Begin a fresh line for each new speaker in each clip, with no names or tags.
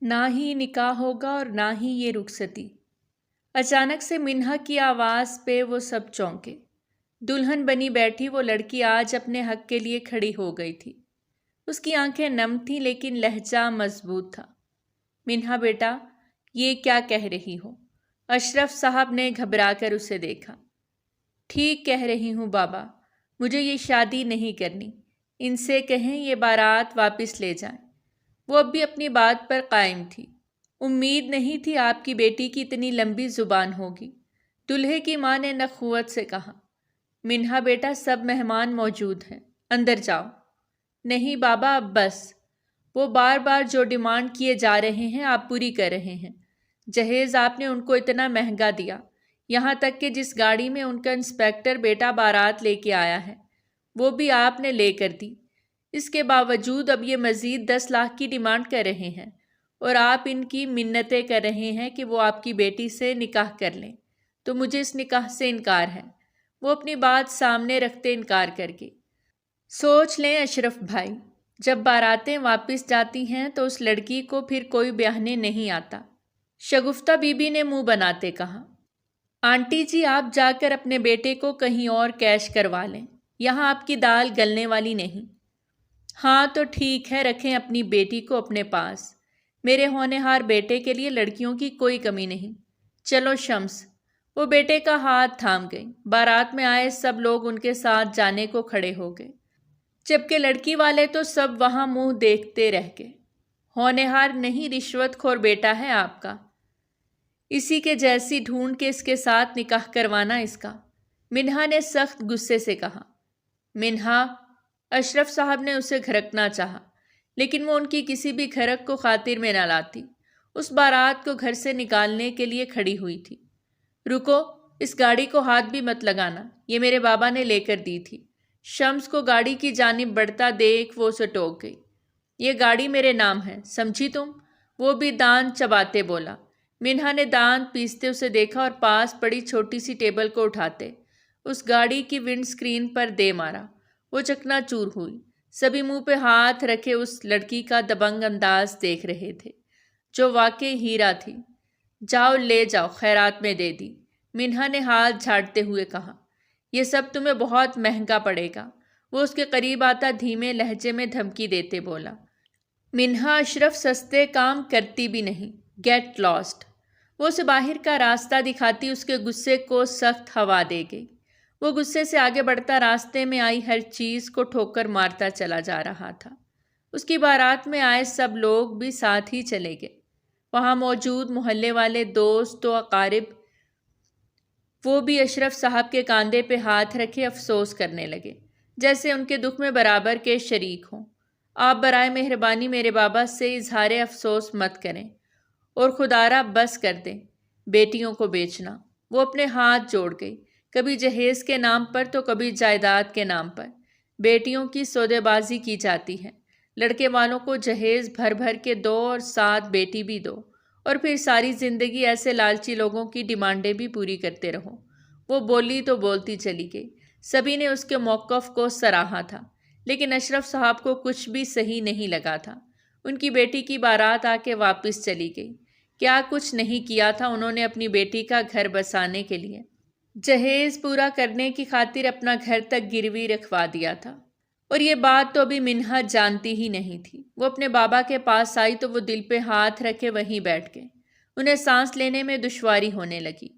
نہ ہی نکاح ہوگا اور نہ ہی یہ رخصتی۔ اچانک سے منہا کی آواز پہ وہ سب چونکے۔ دلہن بنی بیٹھی وہ لڑکی آج اپنے حق کے لیے کھڑی ہو گئی تھی۔ اس کی آنکھیں نم تھیں لیکن لہجہ مضبوط تھا۔ منہا بیٹا، یہ کیا کہہ رہی ہو؟ اشرف صاحب نے گھبرا کر اسے دیکھا۔ ٹھیک کہہ رہی ہوں بابا، مجھے یہ شادی نہیں کرنی۔ ان سے کہیں یہ بارات واپس لے جائیں۔ وہ اب بھی اپنی بات پر قائم تھی۔ امید نہیں تھی آپ کی بیٹی کی اتنی لمبی زبان ہوگی۔ دلہے کی ماں نے نخوت سے کہا۔ منہا بیٹا، سب مہمان موجود ہیں، اندر جاؤ۔ نہیں بابا، اب بس۔ وہ بار بار جو ڈیمانڈ کیے جا رہے ہیں آپ پوری کر رہے ہیں۔ جہیز آپ نے ان کو اتنا مہنگا دیا، یہاں تک کہ جس گاڑی میں ان کا انسپیکٹر بیٹا بارات لے کے آیا ہے وہ بھی آپ نے لے کر دی۔ اس کے باوجود اب یہ مزید 10 لاکھ کی ڈیمانڈ کر رہے ہیں اور آپ ان کی منتیں کر رہے ہیں کہ وہ آپ کی بیٹی سے نکاح کر لیں، تو مجھے اس نکاح سے انکار ہے۔ وہ اپنی بات سامنے رکھتے انکار کر کے۔ سوچ لیں اشرف بھائی، جب باراتیں واپس جاتی ہیں تو اس لڑکی کو پھر کوئی بیاہنے نہیں آتا۔ شگفتہ بی بی نے منہ بناتے کہا۔ آنٹی جی، آپ جا کر اپنے بیٹے کو کہیں اور کیش کروا لیں، یہاں آپ کی دال گلنے والی نہیں۔ ہاں تو ٹھیک ہے، رکھیں اپنی بیٹی کو اپنے پاس۔ میرے ہونہار بیٹے کے لیے لڑکیوں کی کوئی کمی نہیں۔ چلو شمس۔ وہ بیٹے کا ہاتھ تھام گئی۔ بارات میں آئے سب لوگ ان کے ساتھ جانے کو کھڑے ہو گئے، جبکہ لڑکی والے تو سب وہاں منہ دیکھتے رہ گئے۔ ہونہار نہیں، رشوت خور بیٹا ہے آپ کا، اسی کے جیسی ڈھونڈ کے اس کے ساتھ نکاح کروانا اس کا۔ منہا نے سخت غصے سے کہا۔ منہا، اشرف صاحب نے اسے گھرکنا چاہا لیکن وہ ان کی کسی بھی گھرک کو خاطر میں نہ لاتی۔ اس بارات کو گھر سے نکالنے کے لیے کھڑی ہوئی تھی۔ رکو، اس گاڑی کو ہاتھ بھی مت لگانا، یہ میرے بابا نے لے کر دی تھی۔ شمس کو گاڑی کی جانب بڑھتا دیکھ وہ اسے ٹوک گئی۔ یہ گاڑی میرے نام ہے، سمجھی تم؟ وہ بھی دانت چباتے بولا۔ منہا نے دانت پیستے اسے دیکھا اور پاس پڑی چھوٹی سی ٹیبل کو اٹھاتے اس گاڑی کی ونڈ سکرین پر دے مارا۔ وہ چکنا چور ہوئی۔ سبھی منہ پہ ہاتھ رکھے اس لڑکی کا دبنگ انداز دیکھ رہے تھے جو واقعی ہیرا تھی۔ جاؤ لے جاؤ، خیرات میں دے دی، منہا نے ہاتھ جھاڑتے ہوئے کہا۔ یہ سب تمہیں بہت مہنگا پڑے گا، وہ اس کے قریب آتا دھیمے لہجے میں دھمکی دیتے بولا۔ منہا، اشرف سستے کام کرتی بھی نہیں، گیٹ لاسٹ۔ وہ اسے باہر کا راستہ دکھاتی اس کے غصے کو سخت ہوا دے گئی۔ وہ غصے سے آگے بڑھتا راستے میں آئی ہر چیز کو ٹھوکر مارتا چلا جا رہا تھا۔ اس کی بارات میں آئے سب لوگ بھی ساتھ ہی چلے گئے۔ وہاں موجود محلے والے دوست و اقارب وہ بھی اشرف صاحب کے کاندھے پہ ہاتھ رکھے افسوس کرنے لگے، جیسے ان کے دکھ میں برابر کے شریک ہوں۔ آپ برائے مہربانی میرے بابا سے اظہار افسوس مت کریں اور خدارا بس کر دیں بیٹیوں کو بیچنا۔ وہ اپنے ہاتھ جوڑ گئی، کبھی جہیز کے نام پر تو کبھی جائیداد کے نام پر۔ بیٹیوں کی سودے بازی کی جاتی ہے، لڑکے والوں کو جہیز بھر بھر کے دو اور ساتھ بیٹی بھی دو، اور پھر ساری زندگی ایسے لالچی لوگوں کی ڈیمانڈیں بھی پوری کرتے رہو۔ وہ بولی تو بولتی چلی گئی۔ سبھی نے اس کے موقف کو سراہا تھا لیکن اشرف صاحب کو کچھ بھی صحیح نہیں لگا تھا۔ ان کی بیٹی کی بارات آ کے واپس چلی گئی۔ کیا کچھ نہیں کیا تھا انہوں نے اپنی بیٹی کا گھر بسانے کے لیے؟ جہیز پورا کرنے کی خاطر اپنا گھر تک گروی رکھوا دیا تھا، اور یہ بات تو ابھی منہا جانتی ہی نہیں تھی۔ وہ اپنے بابا کے پاس آئی تو وہ دل پہ ہاتھ رکھے وہیں بیٹھ گئے۔ انہیں سانس لینے میں دشواری ہونے لگی۔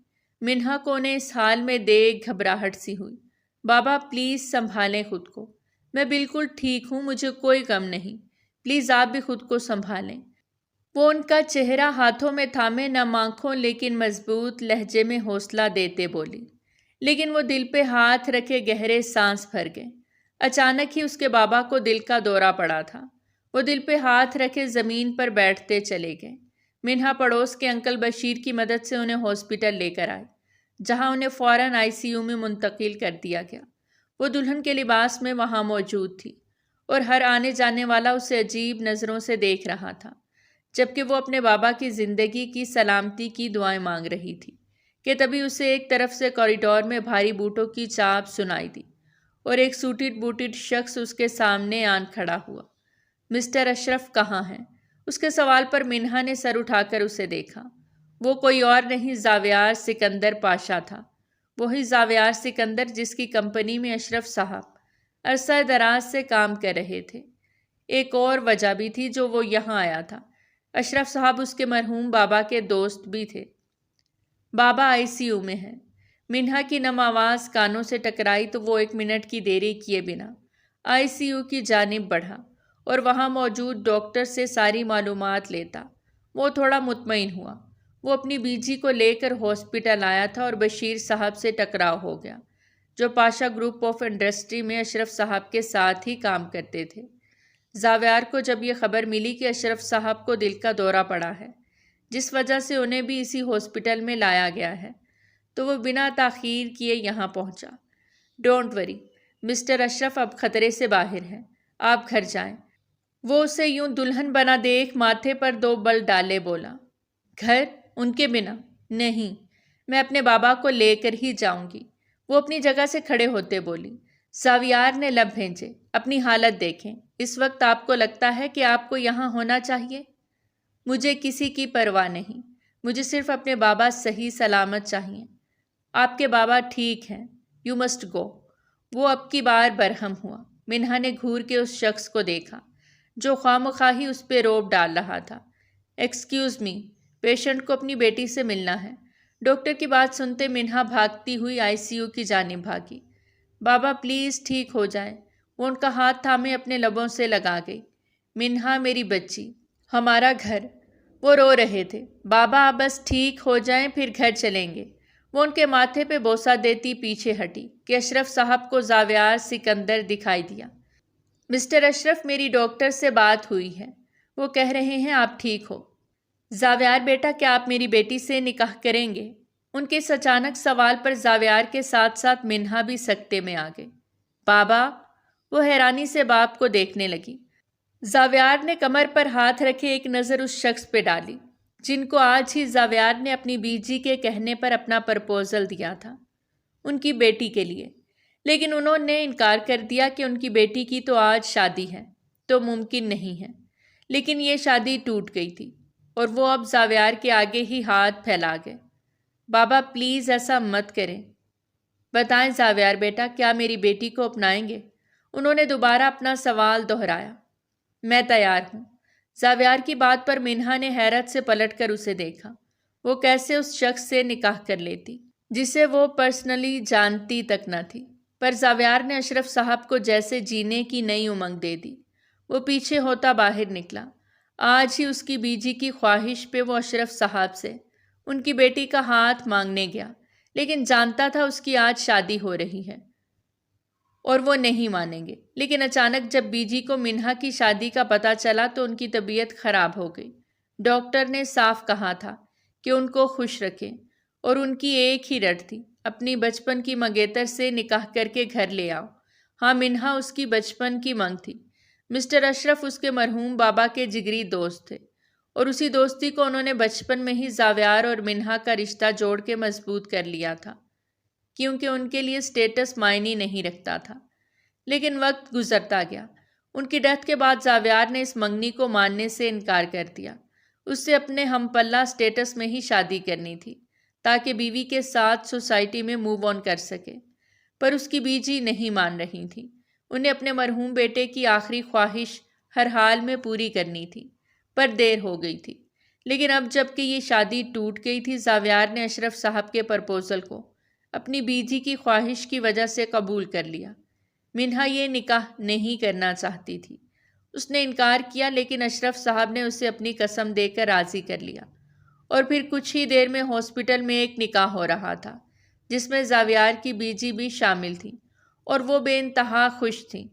منہا کو انہیں اس حال میں دیکھ گھبراہٹ سی ہوئی۔ بابا پلیز سنبھالیں خود کو، میں بالکل ٹھیک ہوں، مجھے کوئی غم نہیں، پلیز آپ بھی خود کو سنبھالیں۔ وہ ان کا چہرہ ہاتھوں میں تھامے نم آنکھوں لیکن مضبوط لہجے میں حوصلہ دیتے بولی، لیکن وہ دل پہ ہاتھ رکھے گہرے سانس بھر گئے۔ اچانک ہی اس کے بابا کو دل کا دورہ پڑا تھا۔ وہ دل پہ ہاتھ رکھے زمین پر بیٹھتے چلے گئے۔ منہا پڑوس کے انکل بشیر کی مدد سے انہیں ہاسپٹل لے کر آئے، جہاں انہیں فوراً ICU میں منتقل کر دیا گیا۔ وہ دلہن کے لباس میں وہاں موجود تھی اور ہر آنے جانے والا اسے عجیب نظروں سے دیکھ رہا تھا، جبکہ وہ اپنے بابا کی زندگی کی سلامتی کی دعائیں مانگ رہی تھی کہ تبھی اسے ایک طرف سے کوریڈور میں بھاری بوٹوں کی چاپ سنائی دی اور ایک سوٹڈ بوٹڈ شخص اس کے سامنے آن کھڑا ہوا۔ مسٹر اشرف کہاں ہیں؟ اس کے سوال پر منہا نے سر اٹھا کر اسے دیکھا۔ وہ کوئی اور نہیں زاویار سکندر پاشا تھا، وہی زاویار سکندر جس کی کمپنی میں اشرف صاحب عرصہ دراز سے کام کر رہے تھے۔ ایک اور وجہ بھی تھی جو وہ یہاں آیا تھا۔ اشرف صاحب اس کے مرحوم بابا کے دوست بھی تھے۔ بابا ICU میں ہیں۔ منہا کی نم آواز کانوں سے ٹکرائی تو وہ 1 منٹ کی دیری کیے بنا ICU کی جانب بڑھا اور وہاں موجود ڈاکٹر سے ساری معلومات لیتا۔ وہ تھوڑا مطمئن ہوا۔ وہ اپنی بیجی کو لے کر ہاسپٹل آیا تھا اور بشیر صاحب سے ٹکراؤ ہو گیا، جو پاشا گروپ آف انڈسٹری میں اشرف صاحب کے ساتھ ہی کام کرتے تھے۔ زاویار کو جب یہ خبر ملی کہ اشرف صاحب کو دل کا دورہ پڑا ہے، جس وجہ سے انہیں بھی اسی ہاسپٹل میں لایا گیا ہے، تو وہ بنا تاخیر کیے یہاں پہنچا۔ ڈونٹ وری، مسٹر اشرف اب خطرے سے باہر ہیں، آپ گھر جائیں۔ وہ اسے یوں دلہن بنا دیکھ ماتھے پر 2 بل ڈالے بولا۔ گھر؟ ان کے بنا؟ نہیں، میں اپنے بابا کو لے کر ہی جاؤں گی، وہ اپنی جگہ سے کھڑے ہوتے بولی۔ زاویار نے لب بھینچے۔ اپنی حالت دیکھیں، اس وقت آپ کو لگتا ہے کہ آپ کو یہاں ہونا چاہیے؟ مجھے کسی کی پرواہ نہیں، مجھے صرف اپنے بابا صحیح سلامت چاہیے۔ آپ کے بابا ٹھیک ہیں، یو مسٹ گو۔ وہ اب کی بار برہم ہوا۔ منہا نے گھور کے اس شخص کو دیکھا جو خواہ اس پہ روب ڈال رہا تھا۔ ایکسکیوز می، پیشنٹ کو اپنی بیٹی سے ملنا ہے۔ ڈاکٹر کی بات سنتے منہا بھاگتی ہوئی ICU کی جانب بھاگی۔ بابا پلیز ٹھیک ہو جائیں۔ وہ ان کا ہاتھ تھامے اپنے لبوں سے لگا گئی۔ منہا میری بچی، ہمارا گھر۔ وہ رو رہے تھے۔ بابا آپ بس ٹھیک ہو جائیں پھر گھر چلیں گے۔ وہ ان کے ماتھے پہ بوسہ دیتی پیچھے ہٹی کہ اشرف صاحب کو زاویار سکندر دکھائی دیا۔ مسٹر اشرف، میری ڈاکٹر سے بات ہوئی ہے، وہ کہہ رہے ہیں آپ ٹھیک ہو۔ زاویار بیٹا، کیا آپ میری بیٹی سے نکاح کریں گے؟ ان کے اس اچانک سوال پر زاویار کے ساتھ ساتھ منہا بھی سکتے میں آ گئی۔ بابا؟ وہ حیرانی سے باپ کو دیکھنے لگی۔ زاویار نے کمر پر ہاتھ رکھے ایک نظر اس شخص پہ ڈالی جن کو آج ہی زاویار نے اپنی بیجی کے کہنے پر اپنا پرپوزل دیا تھا ان کی بیٹی کے لیے، لیکن انہوں نے انکار کر دیا کہ ان کی بیٹی کی تو آج شادی ہے، تو ممکن نہیں ہے۔ لیکن یہ شادی ٹوٹ گئی تھی اور وہ اب زاویار کے آگے ہی ہاتھ پھیلا گئے۔ بابا پلیز ایسا مت کریں۔ بتائیں زاویار بیٹا، کیا میری بیٹی کو اپنائیں گے؟ انہوں نے دوبارہ اپنا سوال دہرایا۔ میں تیار ہوں۔ زاویار کی بات پر منہا نے حیرت سے پلٹ کر اسے دیکھا۔ وہ کیسے اس شخص سے نکاح کر لیتی جسے وہ پرسنلی جانتی تک نہ تھی؟ پر زاویار نے اشرف صاحب کو جیسے جینے کی نئی امنگ دے دی۔ وہ پیچھے ہوتا باہر نکلا۔ آج ہی اس کی بیجی کی خواہش پہ وہ اشرف صاحب سے ان کی بیٹی کا ہاتھ مانگنے گیا، لیکن جانتا تھا اس کی آج شادی ہو رہی ہے اور وہ نہیں مانیں گے۔ لیکن اچانک جب بیجی کو منہا کی شادی کا پتہ چلا تو ان کی طبیعت خراب ہو گئی۔ ڈاکٹر نے صاف کہا تھا کہ ان کو خوش رکھیں اور ان کی ایک ہی رٹ تھی، اپنی بچپن کی منگیتر سے نکاح کر کے گھر لے آؤ۔ ہاں، منہا اس کی بچپن کی منگ تھی۔ مسٹر اشرف اس کے مرحوم بابا کے جگری دوست تھے اور اسی دوستی کو انہوں نے بچپن میں ہی زاویار اور منہا کا رشتہ جوڑ کے مضبوط کر لیا تھا، کیونکہ ان کے لیے اسٹیٹس معنی نہیں رکھتا تھا۔ لیکن وقت گزرتا گیا۔ ان کی ڈیتھ کے بعد زاویار نے اس منگنی کو ماننے سے انکار کر دیا۔ اس سے اپنے ہم پلہ اسٹیٹس میں ہی شادی کرنی تھی تاکہ بیوی کے ساتھ سوسائٹی میں موو آن کر سکے، پر اس کی بیجی نہیں مان رہی تھی۔ انہیں اپنے مرحوم بیٹے کی آخری خواہش ہر حال میں پوری کرنی تھی، پر دیر ہو گئی تھی۔ لیکن اب جب کہ یہ شادی ٹوٹ گئی تھی، زاویار نے اشرف صاحب کے پرپوزل کو اپنی بیجی کی خواہش کی وجہ سے قبول کر لیا۔ منہا یہ نکاح نہیں کرنا چاہتی تھی، اس نے انکار کیا، لیکن اشرف صاحب نے اسے اپنی قسم دے کر راضی کر لیا اور پھر کچھ ہی دیر میں ہاسپٹل میں ایک نکاح ہو رہا تھا جس میں زاویار کی بیجی بھی شامل تھی اور وہ بے انتہا خوش تھیں۔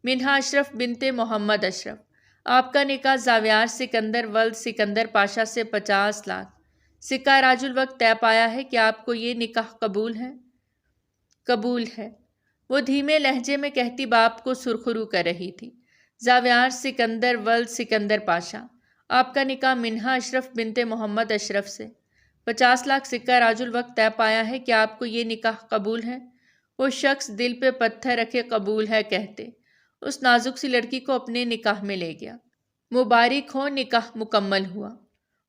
منہا اشرف بنت محمد اشرف، آپ کا نکاح زاویار سکندر ولد سکندر پاشا سے 50 لاکھ سکہ راج الوقت طے پایا ہے کہ آپ کو یہ نکاح قبول ہے؟ قبول ہے، وہ دھیمے لہجے میں کہتی باپ کو سرخرو کر رہی تھی۔ زاویار سکندر ولد سکندر پاشا، آپ کا نکاح منہا اشرف بنت محمد اشرف سے 50 لاکھ سکہ راج الوقت طے پایا ہے کہ آپ کو یہ نکاح قبول ہے؟ وہ شخص دل پہ پتھر رکھے قبول ہے کہتے اس نازک سی لڑکی کو اپنے نکاح میں لے گیا۔ مبارک ہو، نکاح مکمل ہوا۔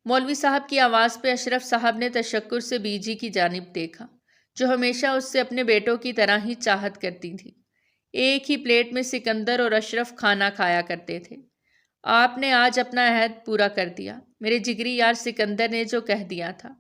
مولوی صاحب کی آواز پہ اشرف صاحب نے تشکر سے بی جی کی جانب دیکھا، جو ہمیشہ اس سے اپنے بیٹوں کی طرح ہی چاہت کرتی تھی۔ ایک ہی پلیٹ میں سکندر اور اشرف کھانا کھایا کرتے تھے۔ آپ نے آج اپنا عہد پورا کر دیا، میرے جگری یار سکندر نے جو کہہ دیا تھا۔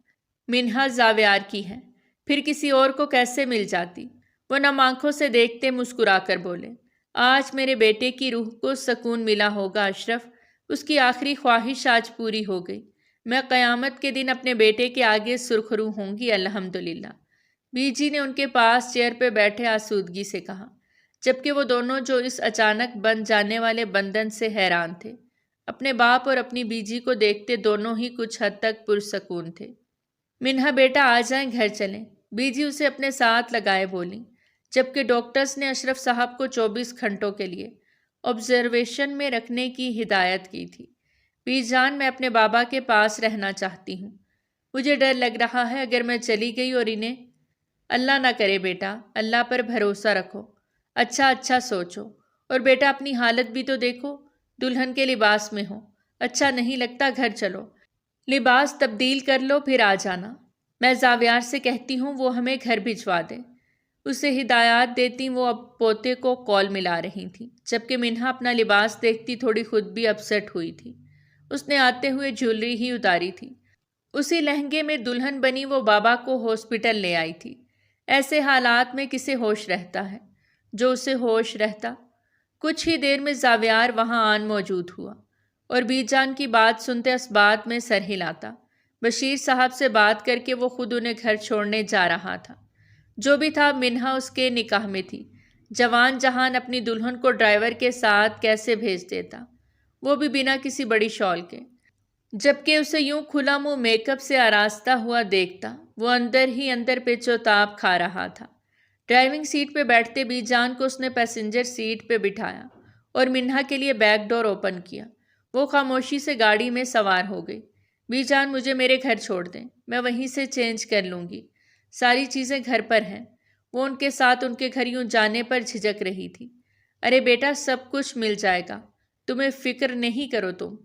منہا زاویار کی ہے، پھر کسی اور کو کیسے مل جاتی؟ وہ نم آنکھوں سے دیکھتے مسکرا کر بولے، آج میرے بیٹے کی روح کو سکون ملا ہوگا اشرف، اس کی آخری خواہش آج پوری ہو گئی۔ میں قیامت کے دن اپنے بیٹے کے آگے سرخرو ہوں گی الحمدللہ۔ بی جی نے ان کے پاس چیئر پہ بیٹھے آسودگی سے کہا، جبکہ وہ دونوں جو اس اچانک بن جانے والے بندھن سے حیران تھے، اپنے باپ اور اپنی بی جی کو دیکھتے دونوں ہی کچھ حد تک پرسکون تھے۔ منہا بیٹا آ جائیں، گھر چلیں، بی جی اسے اپنے ساتھ لگائے بولیں، جبکہ ڈاکٹرز نے اشرف صاحب کو 24 گھنٹوں کے لیے آبزرویشن میں رکھنے کی ہدایت کی تھی۔ پیر جان، میں اپنے بابا کے پاس رہنا چاہتی ہوں، مجھے ڈر لگ رہا ہے اگر میں چلی گئی اور انہیں… اللہ نہ کرے بیٹا، اللہ پر بھروسہ رکھو، اچھا سوچو، اور بیٹا اپنی حالت بھی تو دیکھو، دلہن کے لباس میں ہو، اچھا نہیں لگتا، گھر چلو، لباس تبدیل کر لو پھر آ جانا۔ میں زاویار سے کہتی ہوں وہ ہمیں گھر بھجوا دے۔ اسے ہدایات دیتی وہ اب پوتے کو کال ملا رہی تھی، جبکہ منہا اپنا لباس دیکھتی تھوڑی خود بھی اپسٹ ہوئی تھی۔ اس نے آتے ہوئے جویلری ہی اتاری تھی، اسی لہنگے میں دلہن بنی وہ بابا کو ہاسپٹل لے آئی تھی۔ ایسے حالات میں کسے ہوش رہتا ہے؟ جو اسے ہوش رہتا۔ کچھ ہی دیر میں زاویار وہاں آن موجود ہوا اور بی جان کی بات سنتے اسبات میں سر ہلاتا۔ بشیر صاحب سے بات کر کے وہ خود انہیں گھر چھوڑنے جا رہا تھا۔ جو بھی تھا، منہا اس کے نکاح میں تھی۔ جوان جہان اپنی دلہن کو ڈرائیور کے ساتھ کیسے بھیج دیتا، وہ بھی بنا کسی بڑی شال کے، جبکہ اسے یوں کھلا منہ میک اپ سے آراستہ ہوا دیکھتا، وہ اندر ہی اندر پچ و تاب کھا رہا تھا۔ ڈرائیونگ سیٹ پہ بیٹھتے بی جان کو اس نے پیسنجر سیٹ پہ بٹھایا اور منہا کے لیے بیک ڈور اوپن کیا۔ وہ خاموشی سے گاڑی میں سوار ہو گئی۔ بی جان، مجھے میرے گھر چھوڑ دیں، میں وہیں سے چینج کر لوں گی، ساری چیزیں گھر پر ہیں۔ وہ ان کے ساتھ ان کے گھر یوں جانے پر جھجک رہی تھی۔ ارے بیٹا، سب کچھ مل جائے گا، تمہیں فکر نہیں کرو تم۔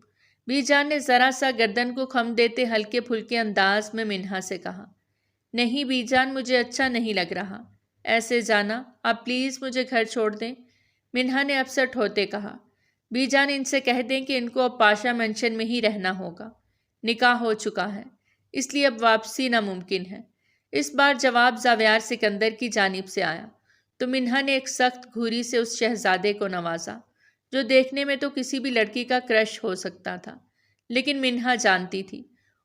بی جان نے ذرا سا گردن کو خم دیتے ہلکے پھلکے انداز میں منہا سے کہا، نہیں بی جان، مجھے اچھا نہیں لگ رہا ایسے جانا، آپ پلیز مجھے گھر چھوڑ دیں۔ منہا نے اپسٹ ہوتے کہا، بی جان، ان سے کہہ دیں کہ ان کو اب پاشا مینشن میں ہی رہنا ہوگا، نکاح ہو چکا ہے، اس لیے اب واپسی ناممکن ہے۔ اس بار جواب زاویار سکندر کی جانب سے آیا تو منہا نے ایک سخت گھوری سے اس شہزادے کو نوازا، جو دیکھنے میں تو کسی بھی لڑکی کا کرش ہو سکتا تھا، لیکن منہا جانتی تھی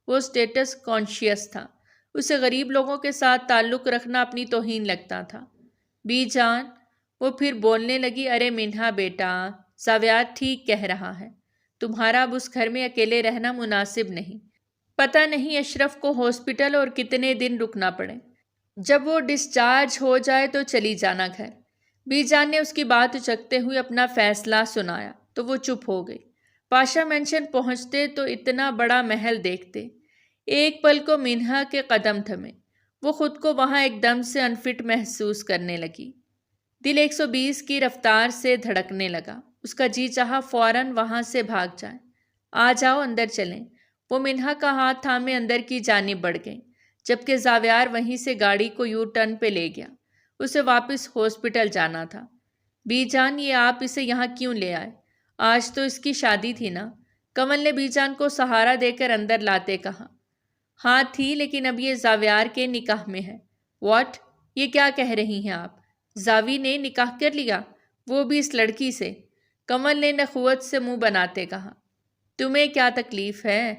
وہ اسٹیٹس کانشیس تھا، اسے غریب لوگوں کے ساتھ تعلق رکھنا اپنی توہین لگتا تھا۔ بی جان، وہ پھر بولنے لگی، ارے منہا بیٹا، زاویار ٹھیک کہہ رہا ہے، تمہارا اب اس گھر میں اکیلے رہنا مناسب نہیں، پتہ نہیں اشرف کو ہاسپٹل اور کتنے دن رکنا پڑے، جب وہ ڈسچارج ہو جائے تو چلی جانا گھر۔ بی جان نے اس کی بات اچکتے ہوئے اپنا فیصلہ سنایا تو وہ چپ ہو گئی۔ پاشا مینشن پہنچتے تو اتنا بڑا محل دیکھتے، ایک پل کو منہا کے قدم تھمے، وہ خود کو وہاں ایک دم سے انفٹ محسوس کرنے لگی۔ دل 120 کی رفتار سے دھڑکنے لگا، اس کا جی چاہا فوراً وہاں سے بھاگ جائے۔ آ جاؤ، اندر چلیں۔ وہ منہا کا ہاتھ تھامے اندر کی جانب بڑھ گئیں، جبکہ زاویار وہیں سے گاڑی کو یو ٹرن پہ لے گیا، اسے واپس ہاسپٹل جانا تھا۔ بی جان، یہ آپ اسے یہاں کیوں لے آئے؟ آج تو اس کی شادی تھی نا؟ کمل نے بی جان کو سہارا دے کر اندر لاتے کہا۔ ہاں تھی، لیکن اب یہ زاویار کے نکاح میں ہے۔ واٹ؟ یہ کیا کہہ رہی ہیں آپ؟ زاوی نے نکاح کر لیا، وہ بھی اس لڑکی سے؟ کمل نے نخوت سے منہ بناتے کہا۔ تمہیں کیا تکلیف ہے؟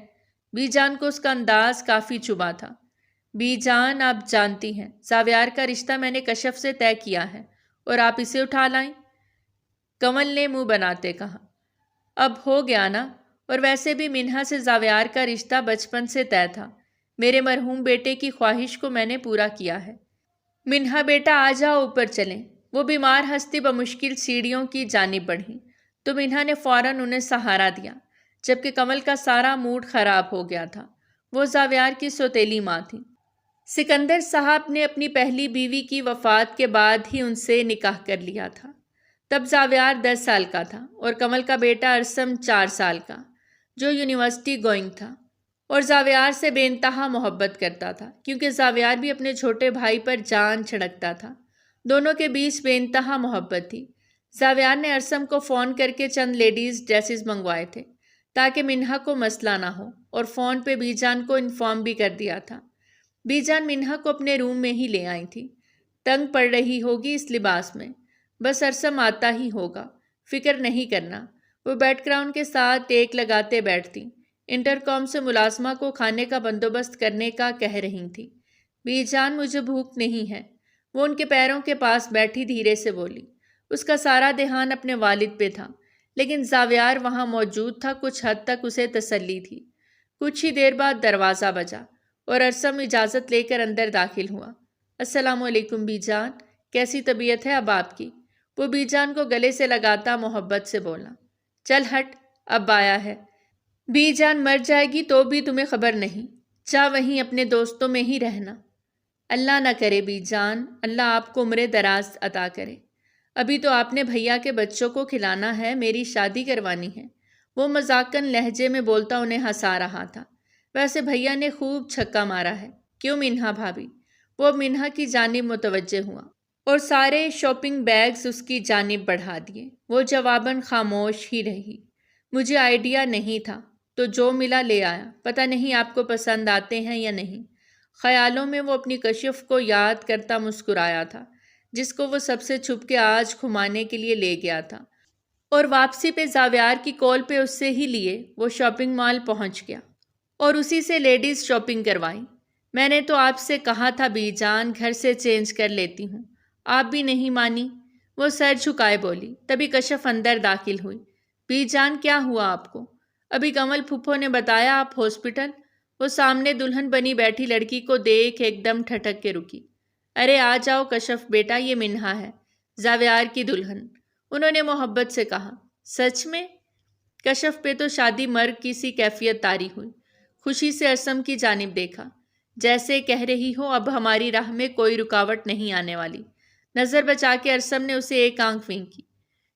بی جان کو اس کا انداز کافی چبھا تھا۔ بی جان، آپ جانتی ہیں زاویار کا رشتہ میں نے کشف سے طے کیا ہے، اور آپ اسے اٹھا لائیں؟ کمل نے منہ بناتے کہا۔ اب ہو گیا نا، اور ویسے بھی منہا سے زاویار کا رشتہ بچپن سے طے تھا، میرے مرحوم بیٹے کی خواہش کو میں نے پورا کیا ہے۔ منہا بیٹا، آ جاؤ، اوپر چلیں۔ وہ بیمار ہستی بمشکل سیڑھیوں کی جانب بڑھی تو منہا نے فوراً انہیں سہارا دیا، جبکہ کمل کا سارا موڈ خراب ہو گیا تھا، وہ زاویار کی سوتیلی ماں تھی۔ سکندر صاحب نے اپنی پہلی بیوی کی وفات کے بعد ہی ان سے نکاح کر لیا تھا۔ تب زاویار 10 سال کا تھا اور کمل کا بیٹا ارسم 4 سال کا، جو یونیورسٹی گوئنگ تھا اور زاویار سے بے انتہا محبت کرتا تھا، کیونکہ زاویار بھی اپنے چھوٹے بھائی پر جان چھڑکتا تھا۔ دونوں کے بیچ بے انتہا محبت تھی۔ زاویار نے ارسم کو فون کر کے چند لیڈیز ڈریسز منگوائے تھے تاکہ منہا کو مسئلہ نہ ہو، اور فون پہ بی جان کو انفارم بھی کر دیا تھا۔ بی جان منہا کو اپنے روم میں ہی لے آئی تھی۔ تنگ پڑ رہی ہوگی اس لباس میں، بس ارسم آتا ہی ہوگا، فکر نہیں کرنا۔ وہ بیک گراؤنڈ کے ساتھ ٹیک لگاتے بیٹھتی، انٹرکام سے ملازمہ کو کھانے کا بندوبست کرنے کا کہہ رہی تھی۔ بی جان مجھے بھوک نہیں ہے، وہ ان کے پیروں کے پاس بیٹھی دھیرے سے بولی۔ اس کا سارا دھیان اپنے والد پہ تھا، لیکن زاویار وہاں موجود تھا، کچھ حد تک اسے تسلی تھی۔ کچھ ہی دیر بعد دروازہ بجا اور ارسم اجازت لے کر اندر داخل ہوا۔ السلام علیکم بی جان، کیسی طبیعت ہے اب آپ کی؟ وہ بی جان کو گلے سے لگاتا محبت سے بولا۔ چل ہٹ، اب آیا ہے۔ بی جان مر جائے گی تو بھی تمہیں خبر نہیں، جا وہیں اپنے دوستوں میں ہی رہنا۔ اللہ نہ کرے بی جان، اللہ آپ کو عمر دراز عطا کرے۔ ابھی تو آپ نے بھیا کے بچوں کو کھلانا ہے، میری شادی کروانی ہے۔ وہ مذاقن لہجے میں بولتا انہیں ہنسا رہا تھا۔ ویسے بھیا نے خوب چھکا مارا ہے، کیوں منہا بھابھی؟ وہ منہا کی جانب متوجہ ہوا اور سارے شاپنگ بیگز اس کی جانب بڑھا دیے۔ وہ جواباً خاموش ہی رہی۔ مجھے آئیڈیا نہیں تھا تو جو ملا لے آیا، پتہ نہیں آپ کو پسند آتے ہیں یا نہیں۔ خیالوں میں وہ اپنی کشف کو یاد کرتا مسکرایا تھا، جس کو وہ سب سے چھپ کے آج گھمانے کے لیے لے گیا تھا، اور واپسی پہ زاویار کی کال پہ اس سے ہی لیے وہ شاپنگ مال پہنچ گیا اور اسی سے لیڈیز شاپنگ کروائی۔ میں نے تو آپ سے کہا تھا بی جان، گھر سے چینج کر لیتی ہوں، آپ بھی نہیں مانی۔ وہ سر جھکائے بولی۔ تبھی کشف اندر داخل ہوئی۔ بی جان کیا ہوا آپ کو؟ ابھی کمل پھپھو نے بتایا آپ ہاسپٹل۔ وہ سامنے دلہن بنی بیٹھی لڑکی کو دیکھ ایک دم ٹھٹک کے رکی۔ ارے آ جاؤ کشف بیٹا، یہ منہا ہے، زاویار کی دلہن، انہوں نے محبت سے کہا۔ سچ میں؟ کشف پہ تو شادی مرگ کی سی کیفیت طاری ہوئی۔ خوشی سے ارسم کی جانب دیکھا، جیسے کہہ رہی ہو اب ہماری راہ میں کوئی رکاوٹ نہیں آنے والی۔ نظر بچا کے ارسم نے اسے ایک آنکھ وینک کی۔